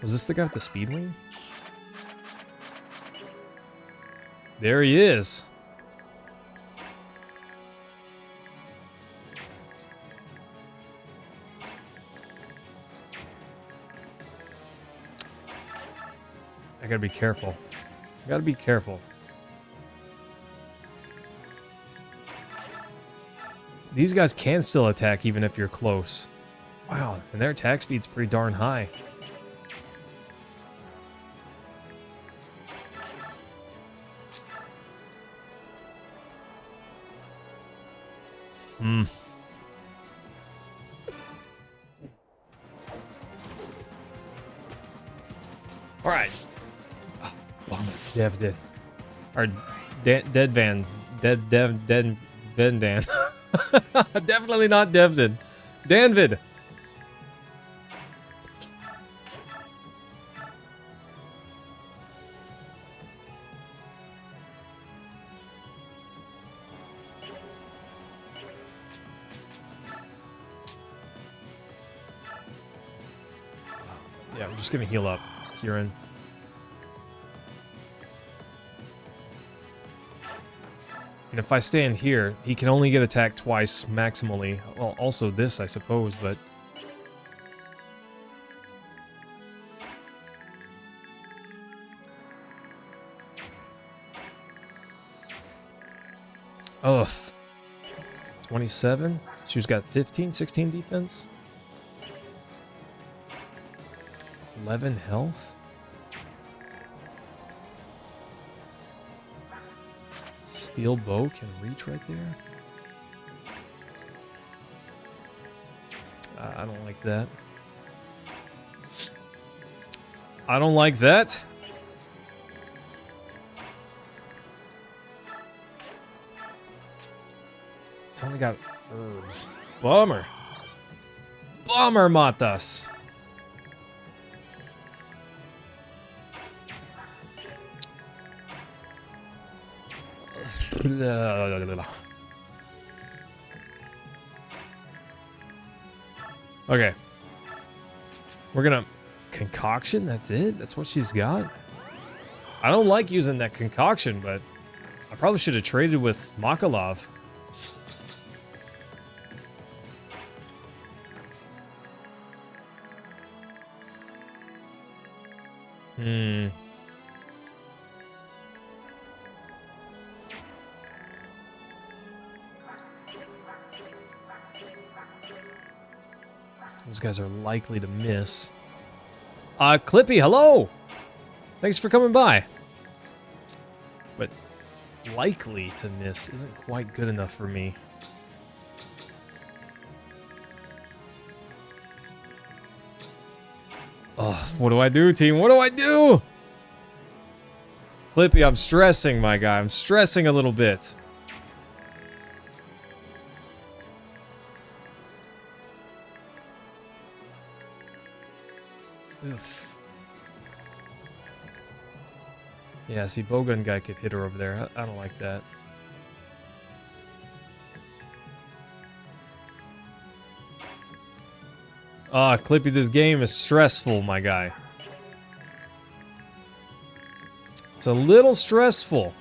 Was this the guy with the speed wing? There he is. I gotta be careful. I gotta be careful. These guys can still attack even if you're close. Wow, and their attack speed's pretty darn high. Hmm. All right. Oh, Dev did. Or Dead Van. Dead Van Dan. Definitely not Dev did. Danvid. Yeah, I'm just gonna heal up, Kieran. And if I stand here, he can only get attacked twice maximally. Well, also this, I suppose, but... Ugh. 27? She's got 15, 16 defense? 11 health? Steel bow can reach right there? I don't like that. I don't like that. It's only got herbs. Bummer. Bummer, Matas. Okay. We're gonna... Concoction? That's it? That's what she's got? I don't like using that concoction, but... I probably should have traded with Makalov. Those guys are likely to miss. Clippy, hello! Thanks for coming by. But likely to miss isn't quite good enough for me. Oh, what do I do, team? What do I do? Clippy, I'm stressing, my guy. I'm stressing a little bit. Oof. Yeah, see, bowgun guy could hit her over there. I don't like that. Clippy, this game is stressful, my guy. It's a little stressful.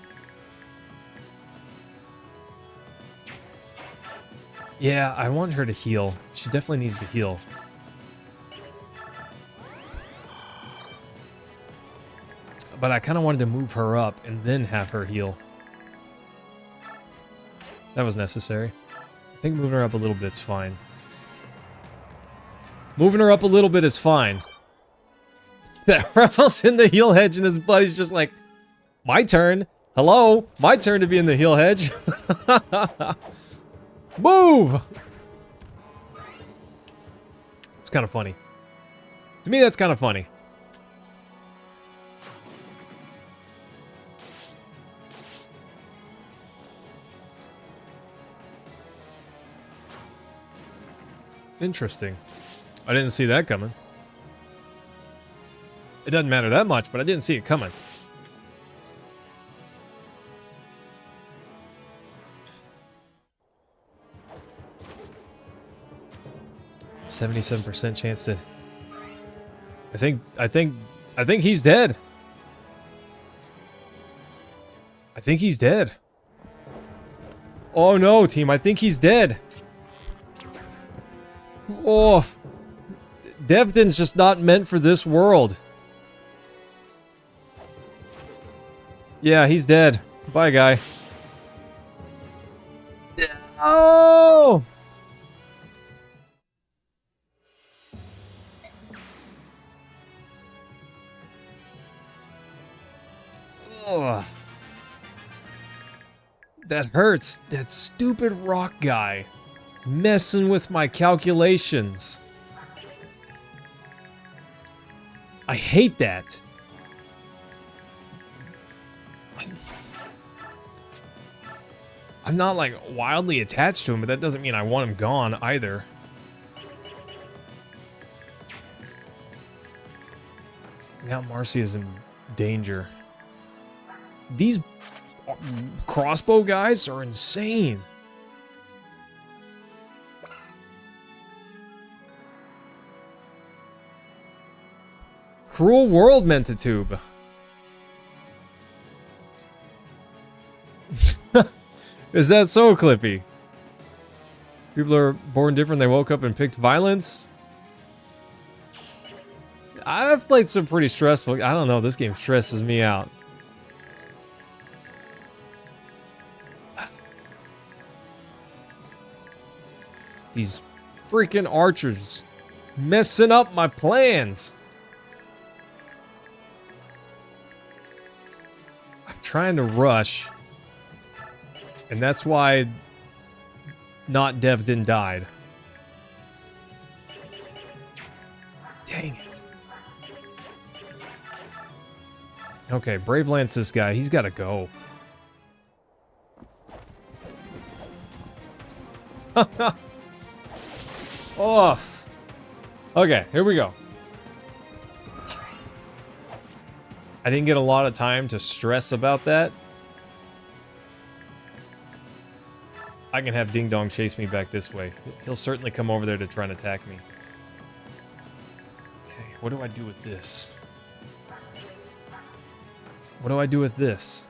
Yeah, I want her to heal. She definitely needs to heal. But I kind of wanted to move her up and then have her heal. That was necessary. I think moving her up a little bit's fine. Moving her up a little bit is fine. That Rebel's in the heal hedge and his buddy's just like, my turn. Hello? My turn to be in the heal hedge. Move! It's kind of funny. To me, that's kind of funny. Interesting. I didn't see that coming. It doesn't matter that much, but I didn't see it coming. %77% chance to... I think he's dead. I think he's dead. Oh no, team, I think he's dead. Oh, Devdin's just not meant for this world. Yeah, he's dead. Bye, guy. Oh! Ugh. That hurts. That stupid rock guy. Messing with my calculations. I hate that. I'm not like wildly attached to him, but that doesn't mean I want him gone either. Now Marcy is in danger. These crossbow guys are insane. Cruel world, Mentatube. Is that so, Clippy? People are born different, they woke up and picked violence? I've played some pretty stressful... I don't know, this game stresses me out. These freaking archers messing up my plans. I'm trying to rush. And that's why not Devdin died. Dang it. Okay, Brave Lance this guy. He's got to go. Off. Okay, here we go. I didn't get a lot of time to stress about that. I can have Ding Dong chase me back this way. He'll certainly come over there to try and attack me. Okay, what do I do with this? What do I do with this?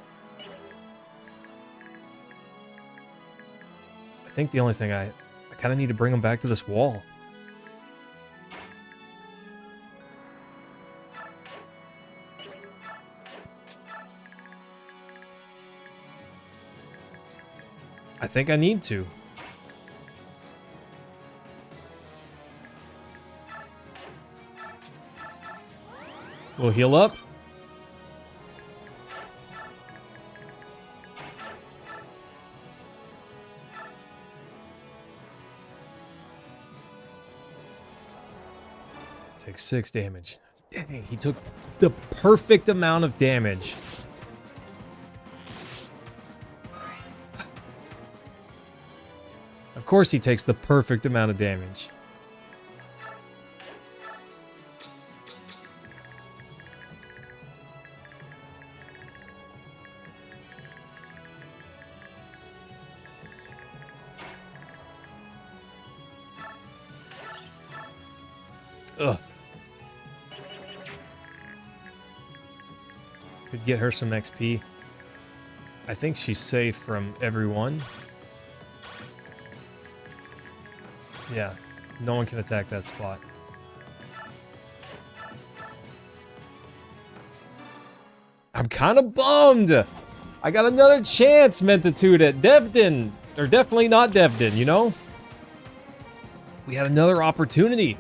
I think the only thing I kind of need to bring him back to this wall. I think I need to. We'll heal up. Take 6 damage. Dang, he took the perfect amount of damage. Of course he takes the perfect amount of damage. Ugh. Could get her some XP. I think she's safe from everyone. Yeah, no one can attack that spot. I'm kind of bummed. I got another chance, Mentitude, at Devdin. Or definitely not Devdin, you know? We had another opportunity.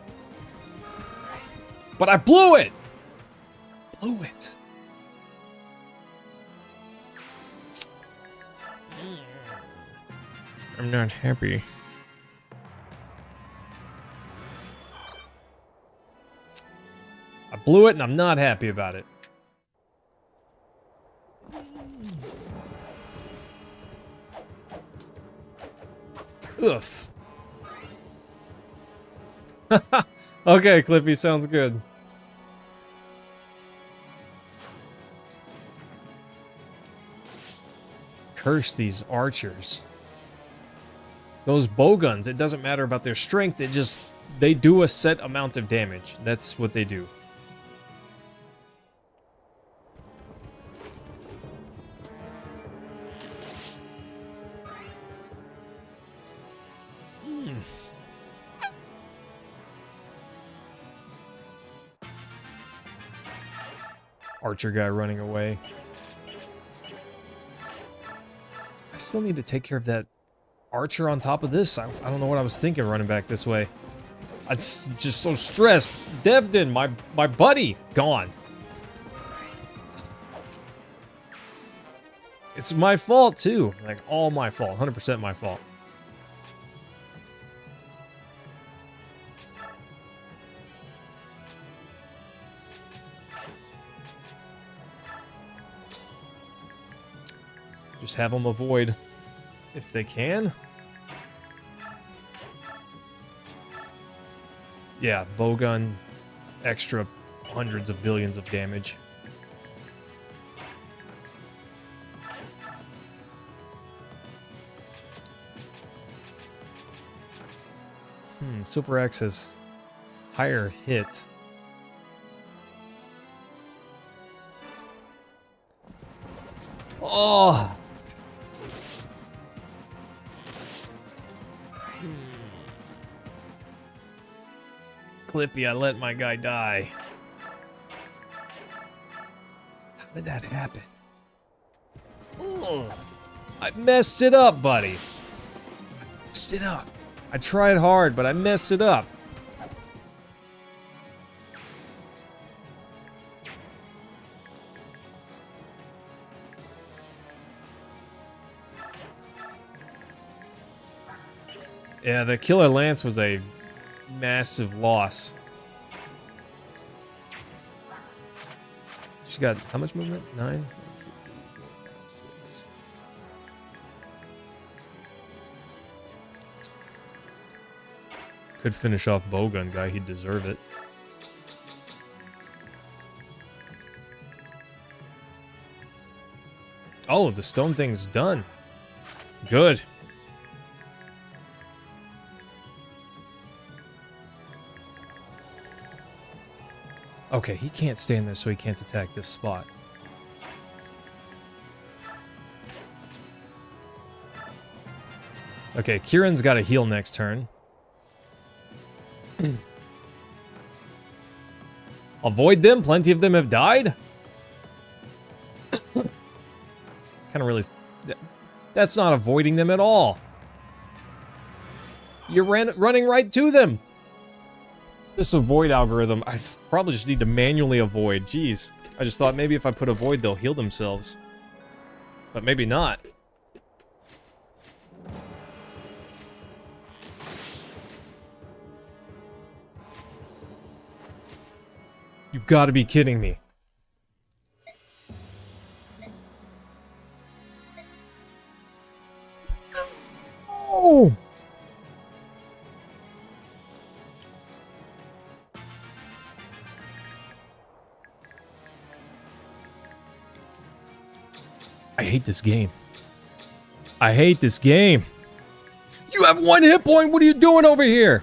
But I blew it! Blew it. I'm not happy. I blew it and I'm not happy about it. Oof. Okay, Clippy, sounds good. Curse these archers. Those bowguns, it doesn't matter about their strength, they do a set amount of damage. That's what they do. Archer guy running away. I still need to take care of that archer on top of this. I don't know what I was thinking running back this way. I'm just so stressed. Devdin, my buddy, gone. It's my fault too. Like all my fault. 100% my fault. Just have them avoid if they can. Yeah, bowgun, extra hundreds of billions of damage. Silver Axe has higher hit. Oh! Clippy, I let my guy die. How did that happen? Ugh. I messed it up, buddy. I messed it up. I tried hard, but I messed it up. Yeah, the Killer Lance was a massive loss. She got how much movement? 9? 1, 2, 3, 4, 5, 6. Could finish off bowgun guy, he'd deserve it. Oh, the stone thing's done. Good. Okay, he can't stand there, so he can't attack this spot. Okay, Kieran's got to heal next turn. Avoid them? Plenty of them have died? Kind of really... That's not avoiding them at all. You're running right to them. This avoid algorithm, I probably just need to manually avoid. Jeez. I just thought maybe if I put avoid, they'll heal themselves. But maybe not. You've got to be kidding me. Oh! I hate this game. I hate this game. You have 1 hit point. What are you doing over here?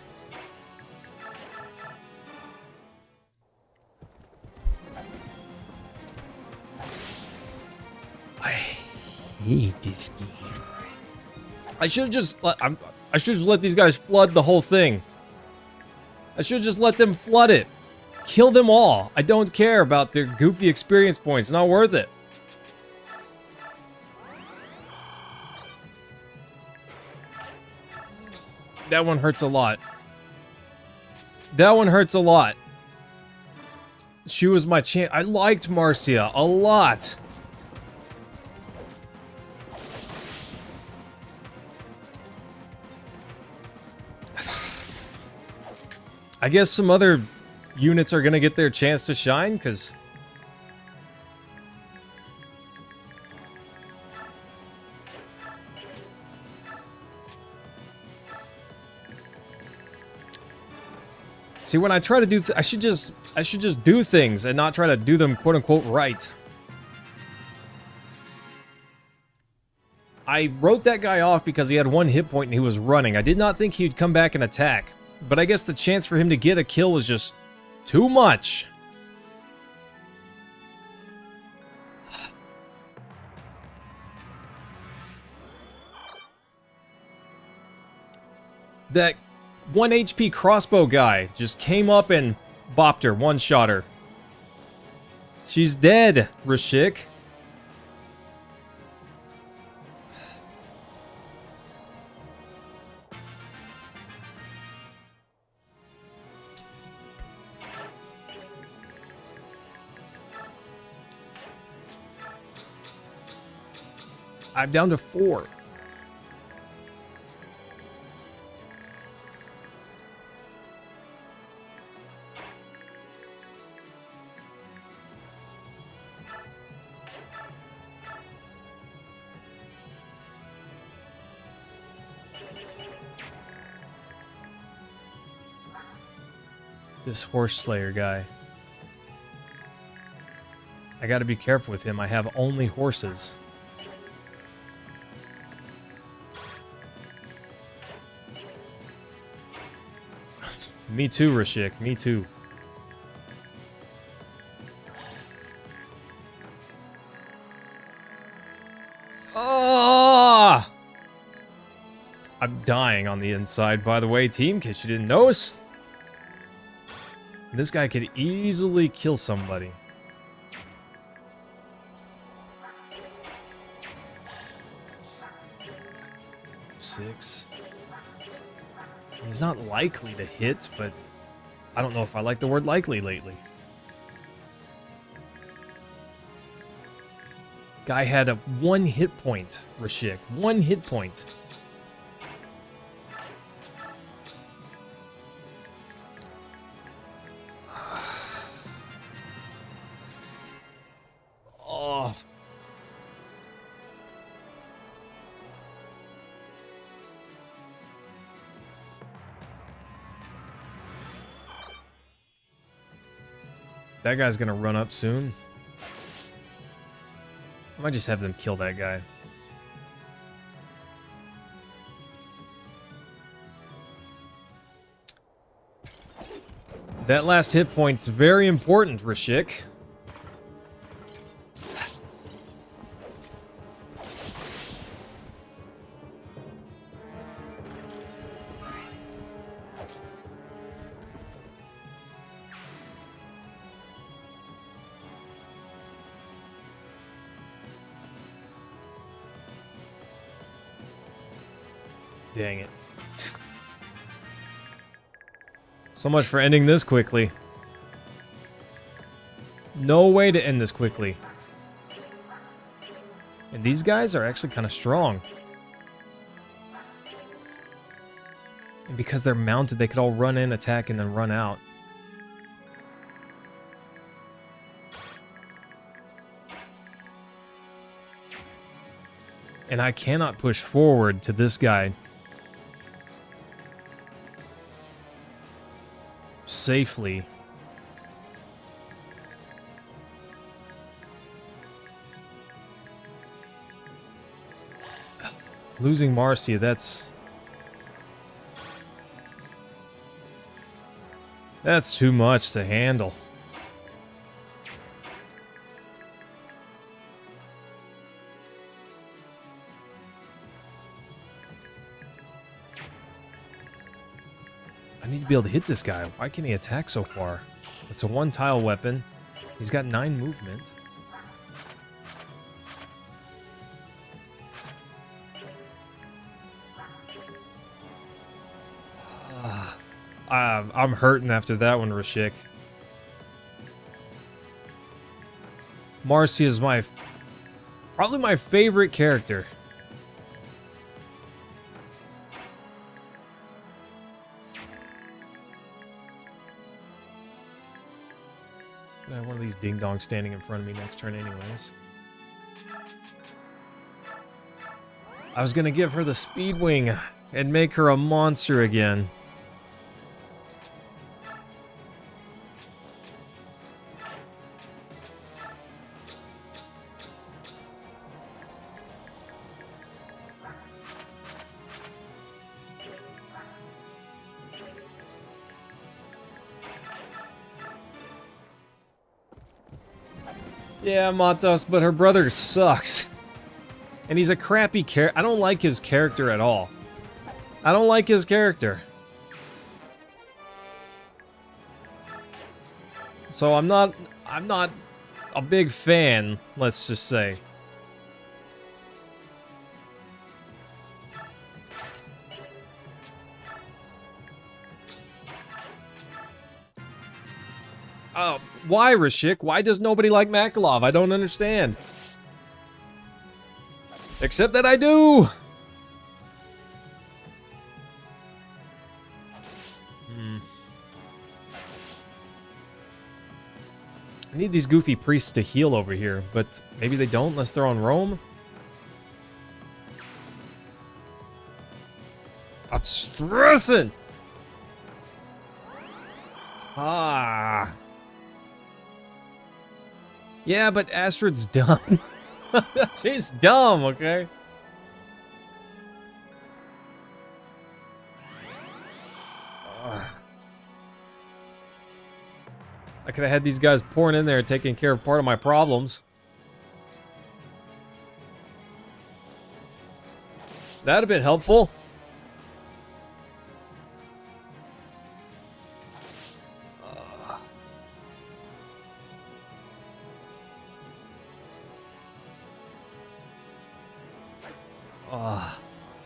I hate this game. I should have just let these guys flood the whole thing. I should have just let them flood it. Kill them all. I don't care about their goofy experience points. Not worth it. That one hurts a lot. That one hurts a lot. She was my champ. I liked Marcia a lot. I guess some other units are gonna get their chance to shine, because... See, when I try to do, I should just do things and not try to do them quote unquote right. I wrote that guy off because he had 1 hit point and he was running. I did not think he'd come back and attack, but I guess the chance for him to get a kill was just too much. That 1 HP crossbow guy just came up and bopped her, one-shot her. She's dead, Rashik. I'm down to 4. This horse slayer guy. I gotta be careful with him. I have only horses. Me too, Rashik. Me too. Oh! I'm dying on the inside, by the way, team, in case you didn't notice. This guy could easily kill somebody. Six. He's not likely to hit, but I don't know if I like the word likely lately. Guy had a 1 hit point, Rashik. 1 hit point. Oh. That guy's gonna run up soon. I might just have them kill that guy. That last hit point's very important, Rashik. Dang it. So much for ending this quickly. No way to end this quickly. And these guys are actually kind of strong. And because they're mounted, they could all run in, attack, and then run out. And I cannot push forward to this guy safely. Losing Marcia, that's too much to handle. I need to be able to hit this guy. Why can he attack so far? It's a 1-tile weapon. He's got 9 movement. I'm hurting after that one, Rashik. Marcia is probably my favorite character. I have one of these ding-dongs standing in front of me next turn anyways. I was gonna give her the speed wing and make her a monster again. Yeah, Matos, but her brother sucks. And he's a crappy character. I don't like his character at all. I don't like his character. So I'm not a big fan, let's just say. Oh, why, Rashik? Why does nobody like Makalov? I don't understand. Except that I do! I need these goofy priests to heal over here, but maybe they don't unless they're on Rome? stressing. Ah. Yeah, but Astrid's dumb. She's dumb, okay? I could have had these guys pouring in there taking care of part of my problems. That'd have been helpful.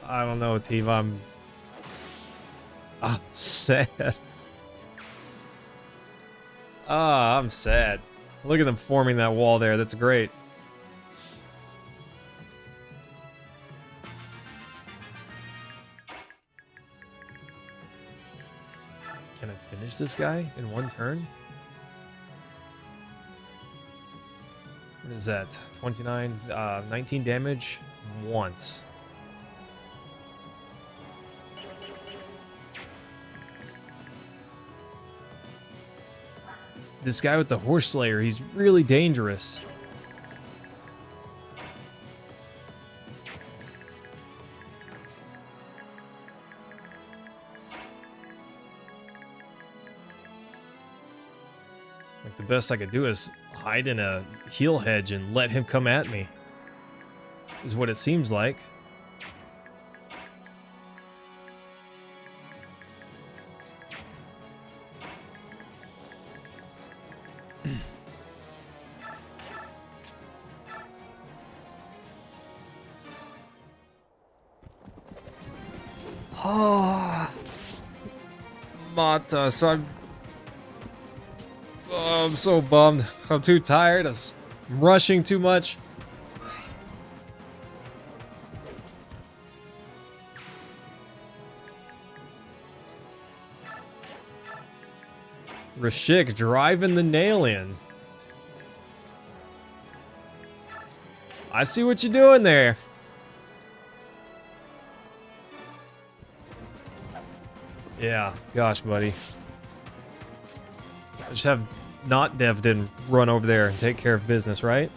I don't know, team. I'm sad. I'm sad. Look at them forming that wall there. That's great. Can I finish this guy in one turn? What is that? 29, 19 damage once. This guy with the Horse Slayer, he's really dangerous. Like, the best I could do is hide in a heal hedge and let him come at me. Is what it seems like. Oh, Matas, I'm so bummed. I'm too tired. I'm rushing too much. Rashik driving the nail in. I see what you're doing there. Yeah, gosh, buddy. I just have not Devden run over there and take care of business, right?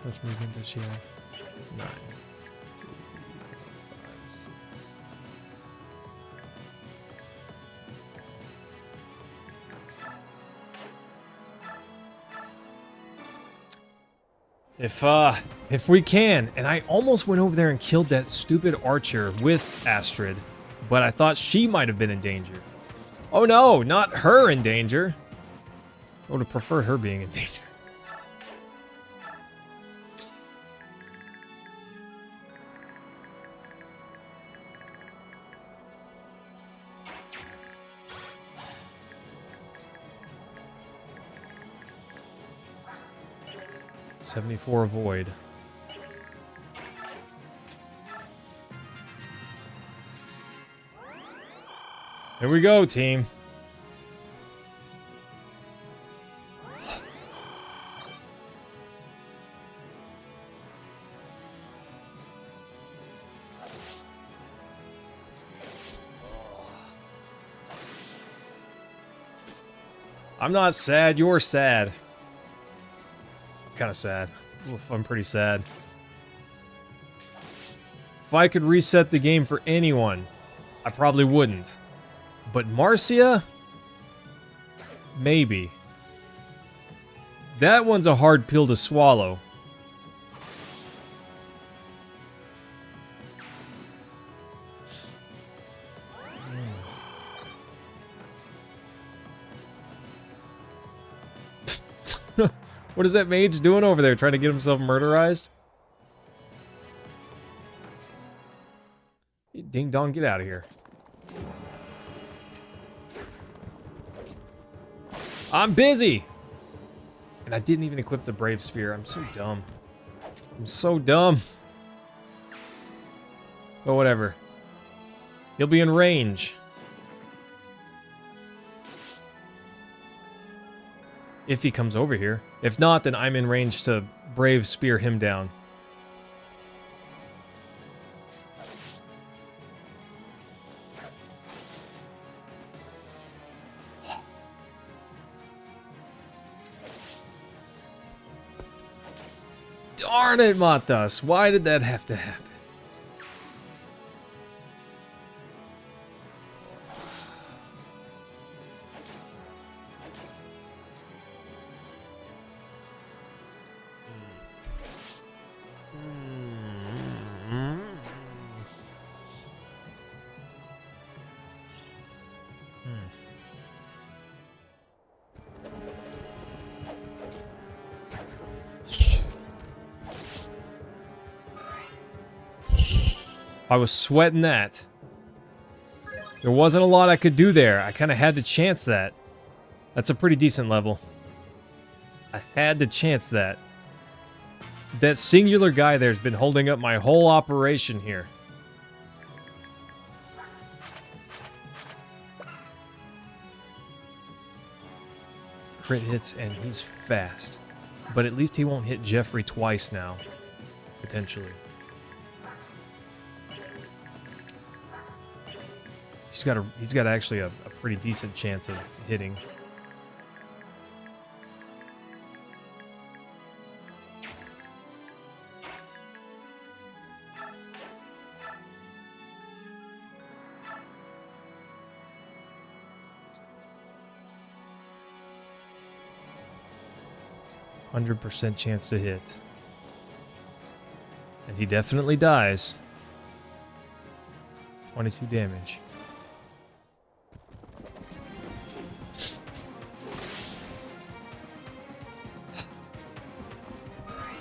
How much movement does she have? 9. 2, 3, 4, 5, 6. If we can, and I almost went over there and killed that stupid archer with Astrid, but I thought she might have been in danger. Oh no, not her in danger. I would have preferred her being in danger. $74 void. Here we go, team. I'm not sad, you're sad. Kind of sad. Oof, I'm pretty sad. If I could reset the game for anyone, I probably wouldn't. But Marcia? Maybe. That one's a hard pill to swallow. What is that mage doing over there? Trying to get himself murderized? Ding dong, get out of here. I'm busy. And I didn't even equip the Brave Spear. I'm so dumb. I'm so dumb. But whatever. He'll be in range. If he comes over here. If not, then I'm in range to Brave Spear him down. Darn it, Matas. Why did that have to happen? I was sweating that. There wasn't a lot I could do there. I kind of had to chance that. That's a pretty decent level. I had to chance that. That singular guy there's been holding up my whole operation here. Crit hits and he's fast. But at least he won't hit Jeffrey twice now. Potentially. He's got actually a pretty decent chance of hitting. %100% chance to hit. And he definitely dies. 22 damage.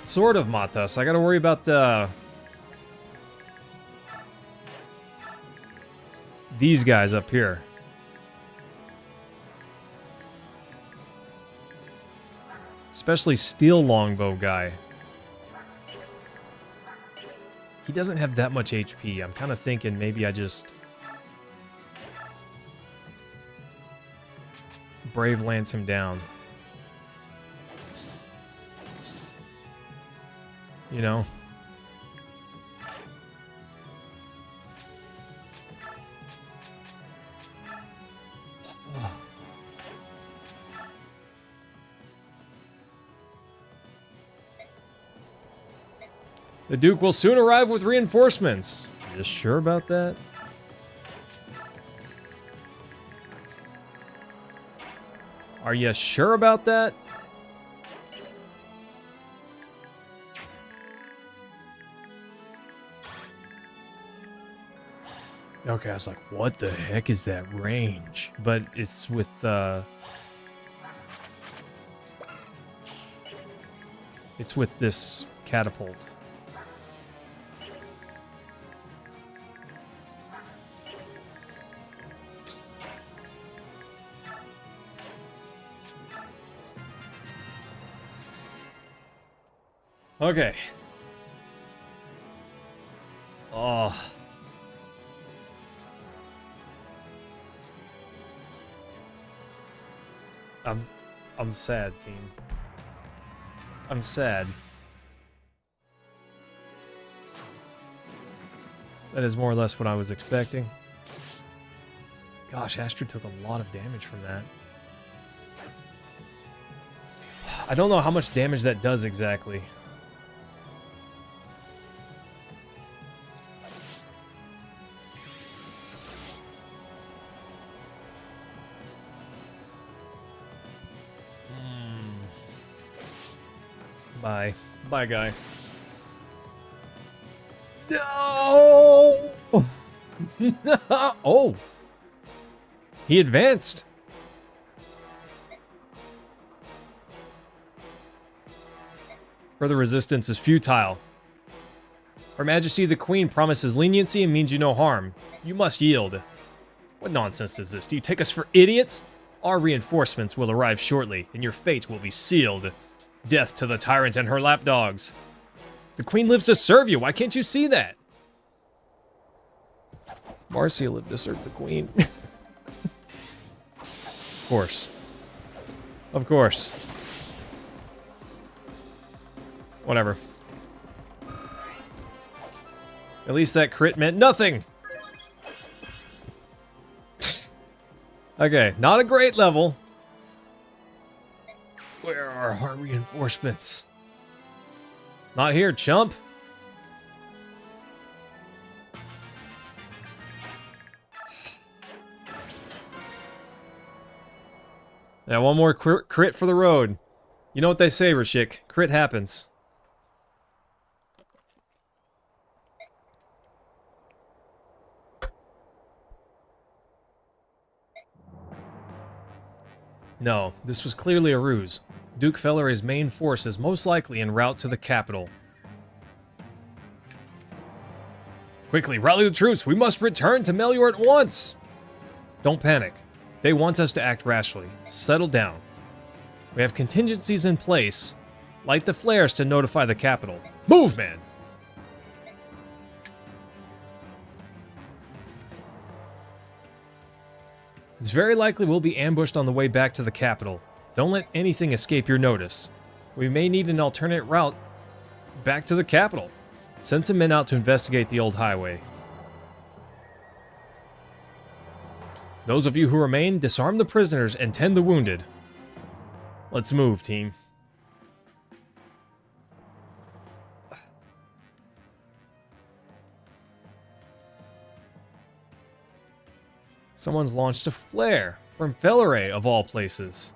Sort of, Matas. I gotta worry about these guys up here. Especially Steel Longbow guy. He doesn't have that much HP. I'm kind of thinking maybe I just Brave Lance him down. You know? The Duke will soon arrive with reinforcements. You just sure about that? Are you sure about that? Okay, I was like, what the heck is that range? But it's with, it's with this catapult. Okay. Oh. I'm sad, team. I'm sad. That is more or less what I was expecting. Gosh, Astra took a lot of damage from that. I don't know how much damage that does exactly. Bye. Bye, guy. No! Oh! He advanced. Further resistance is futile. Her Majesty the Queen promises leniency and means you no harm. You must yield. What nonsense is this? Do you take us for idiots? Our reinforcements will arrive shortly, and your fate will be sealed. Death to the tyrant and her lapdogs. The queen lives to serve you. Why can't you see that? Marcia lived to serve the queen. Of course. Of course. Whatever. At least that crit meant nothing. Okay, not a great level. Where are our reinforcements? Not here, chump. Yeah, one more crit for the road. You know what they say, Rashik. Crit happens. No, this was clearly a ruse. Duke Fellere's main force is most likely en route to the capital. Quickly, rally the troops! We must return to Melior at once! Don't panic. They want us to act rashly. Settle down. We have contingencies in place. Light the flares to notify the capital. Move, man! It's very likely we'll be ambushed on the way back to the capital. Don't let anything escape your notice. We may need an alternate route back to the capital. Send some men out to investigate the old highway. Those of you who remain, disarm the prisoners and tend the wounded. Let's move, team. Someone's launched a flare from Fellere, of all places.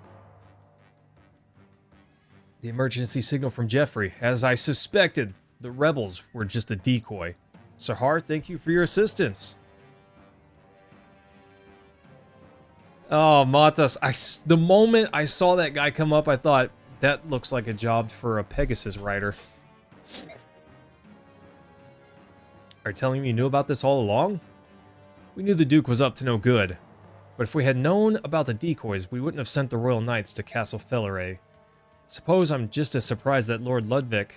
The emergency signal from Jeffrey. As I suspected, the rebels were just a decoy. Sahar, thank you for your assistance. Oh, Matas, the moment I saw that guy come up, I thought, that looks like a job for a Pegasus rider. Are you telling me you knew about this all along? We knew the Duke was up to no good. But if we had known about the decoys, we wouldn't have sent the Royal Knights to Castle Fellere. Suppose I'm just as surprised that Lord Ludwig,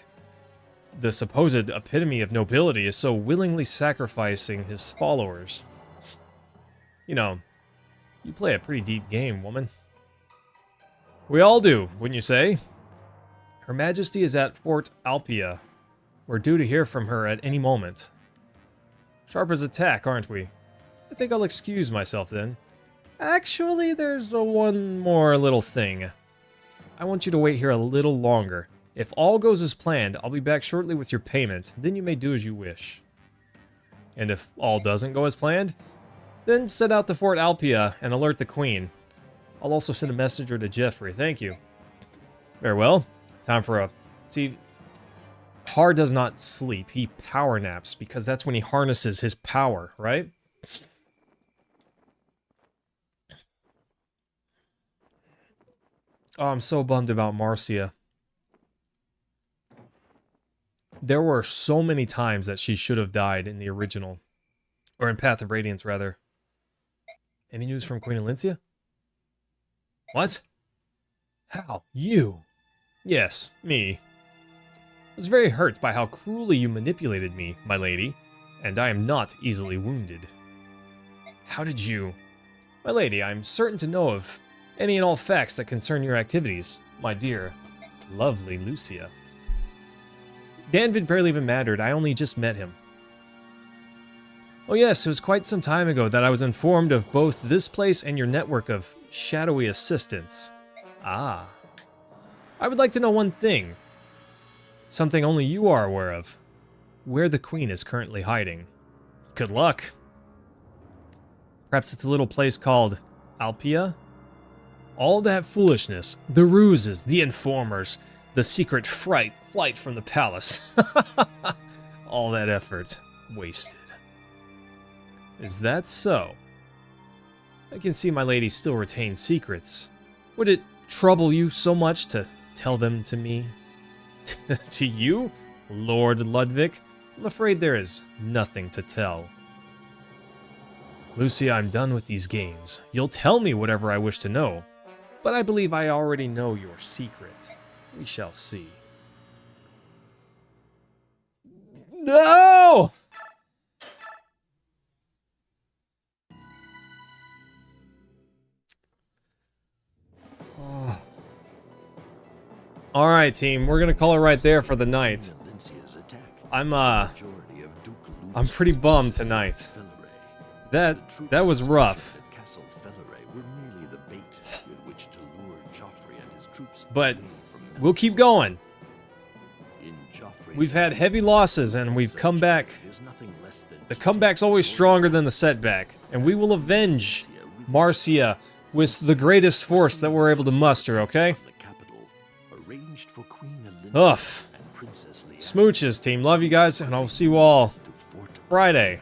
the supposed epitome of nobility, is so willingly sacrificing his followers. You know, you play a pretty deep game, woman. We all do, wouldn't you say? Her Majesty is at Fort Alpia. We're due to hear from her at any moment. Sharp as a tack, aren't we? I think I'll excuse myself then. Actually, there's one more little thing. I want you to wait here a little longer. If all goes as planned, I'll be back shortly with your payment. Then you may do as you wish. And if all doesn't go as planned, then set out to Fort Alpia and alert the Queen. I'll also send a messenger to Jeffrey. Thank you. Very well. Time for a... See, Har does not sleep. He power naps because that's when he harnesses his power, right? Oh, I'm so bummed about Marcia. There were so many times that she should have died in the original. Or in Path of Radiance, rather. Any news from Queen Alencia? What? How? You? Yes, me. I was very hurt by how cruelly you manipulated me, my lady, and I am not easily wounded. How did you... My lady, I'm certain to know of any and all facts that concern your activities, my dear, lovely Lucia. Danvid barely even mattered, I only just met him. Oh yes, it was quite some time ago that I was informed of both this place and your network of shadowy assistants. Ah. I would like to know one thing. Something only you are aware of. Where the Queen is currently hiding. Good luck. Perhaps it's a little place called Alpia? All that foolishness, the ruses, the informers, the secret flight from the palace. All that effort wasted. Is that so? I can see my lady still retains secrets. Would it trouble you so much to tell them to me? To you, Lord Ludwig? I'm afraid there is nothing to tell. Lucy, I'm done with these games. You'll tell me whatever I wish to know, but I believe I already know your secret. We shall see. No! Oh. All right, team. We're gonna call it right there for the night. I'm pretty bummed tonight. That was rough. But we'll keep going. We've had heavy losses and we've come back. The comeback's always stronger than the setback, and we will avenge Marcia with the greatest force that we're able to muster, okay? Ugh. Smooches, team. Love you guys, and I'll see you all Friday.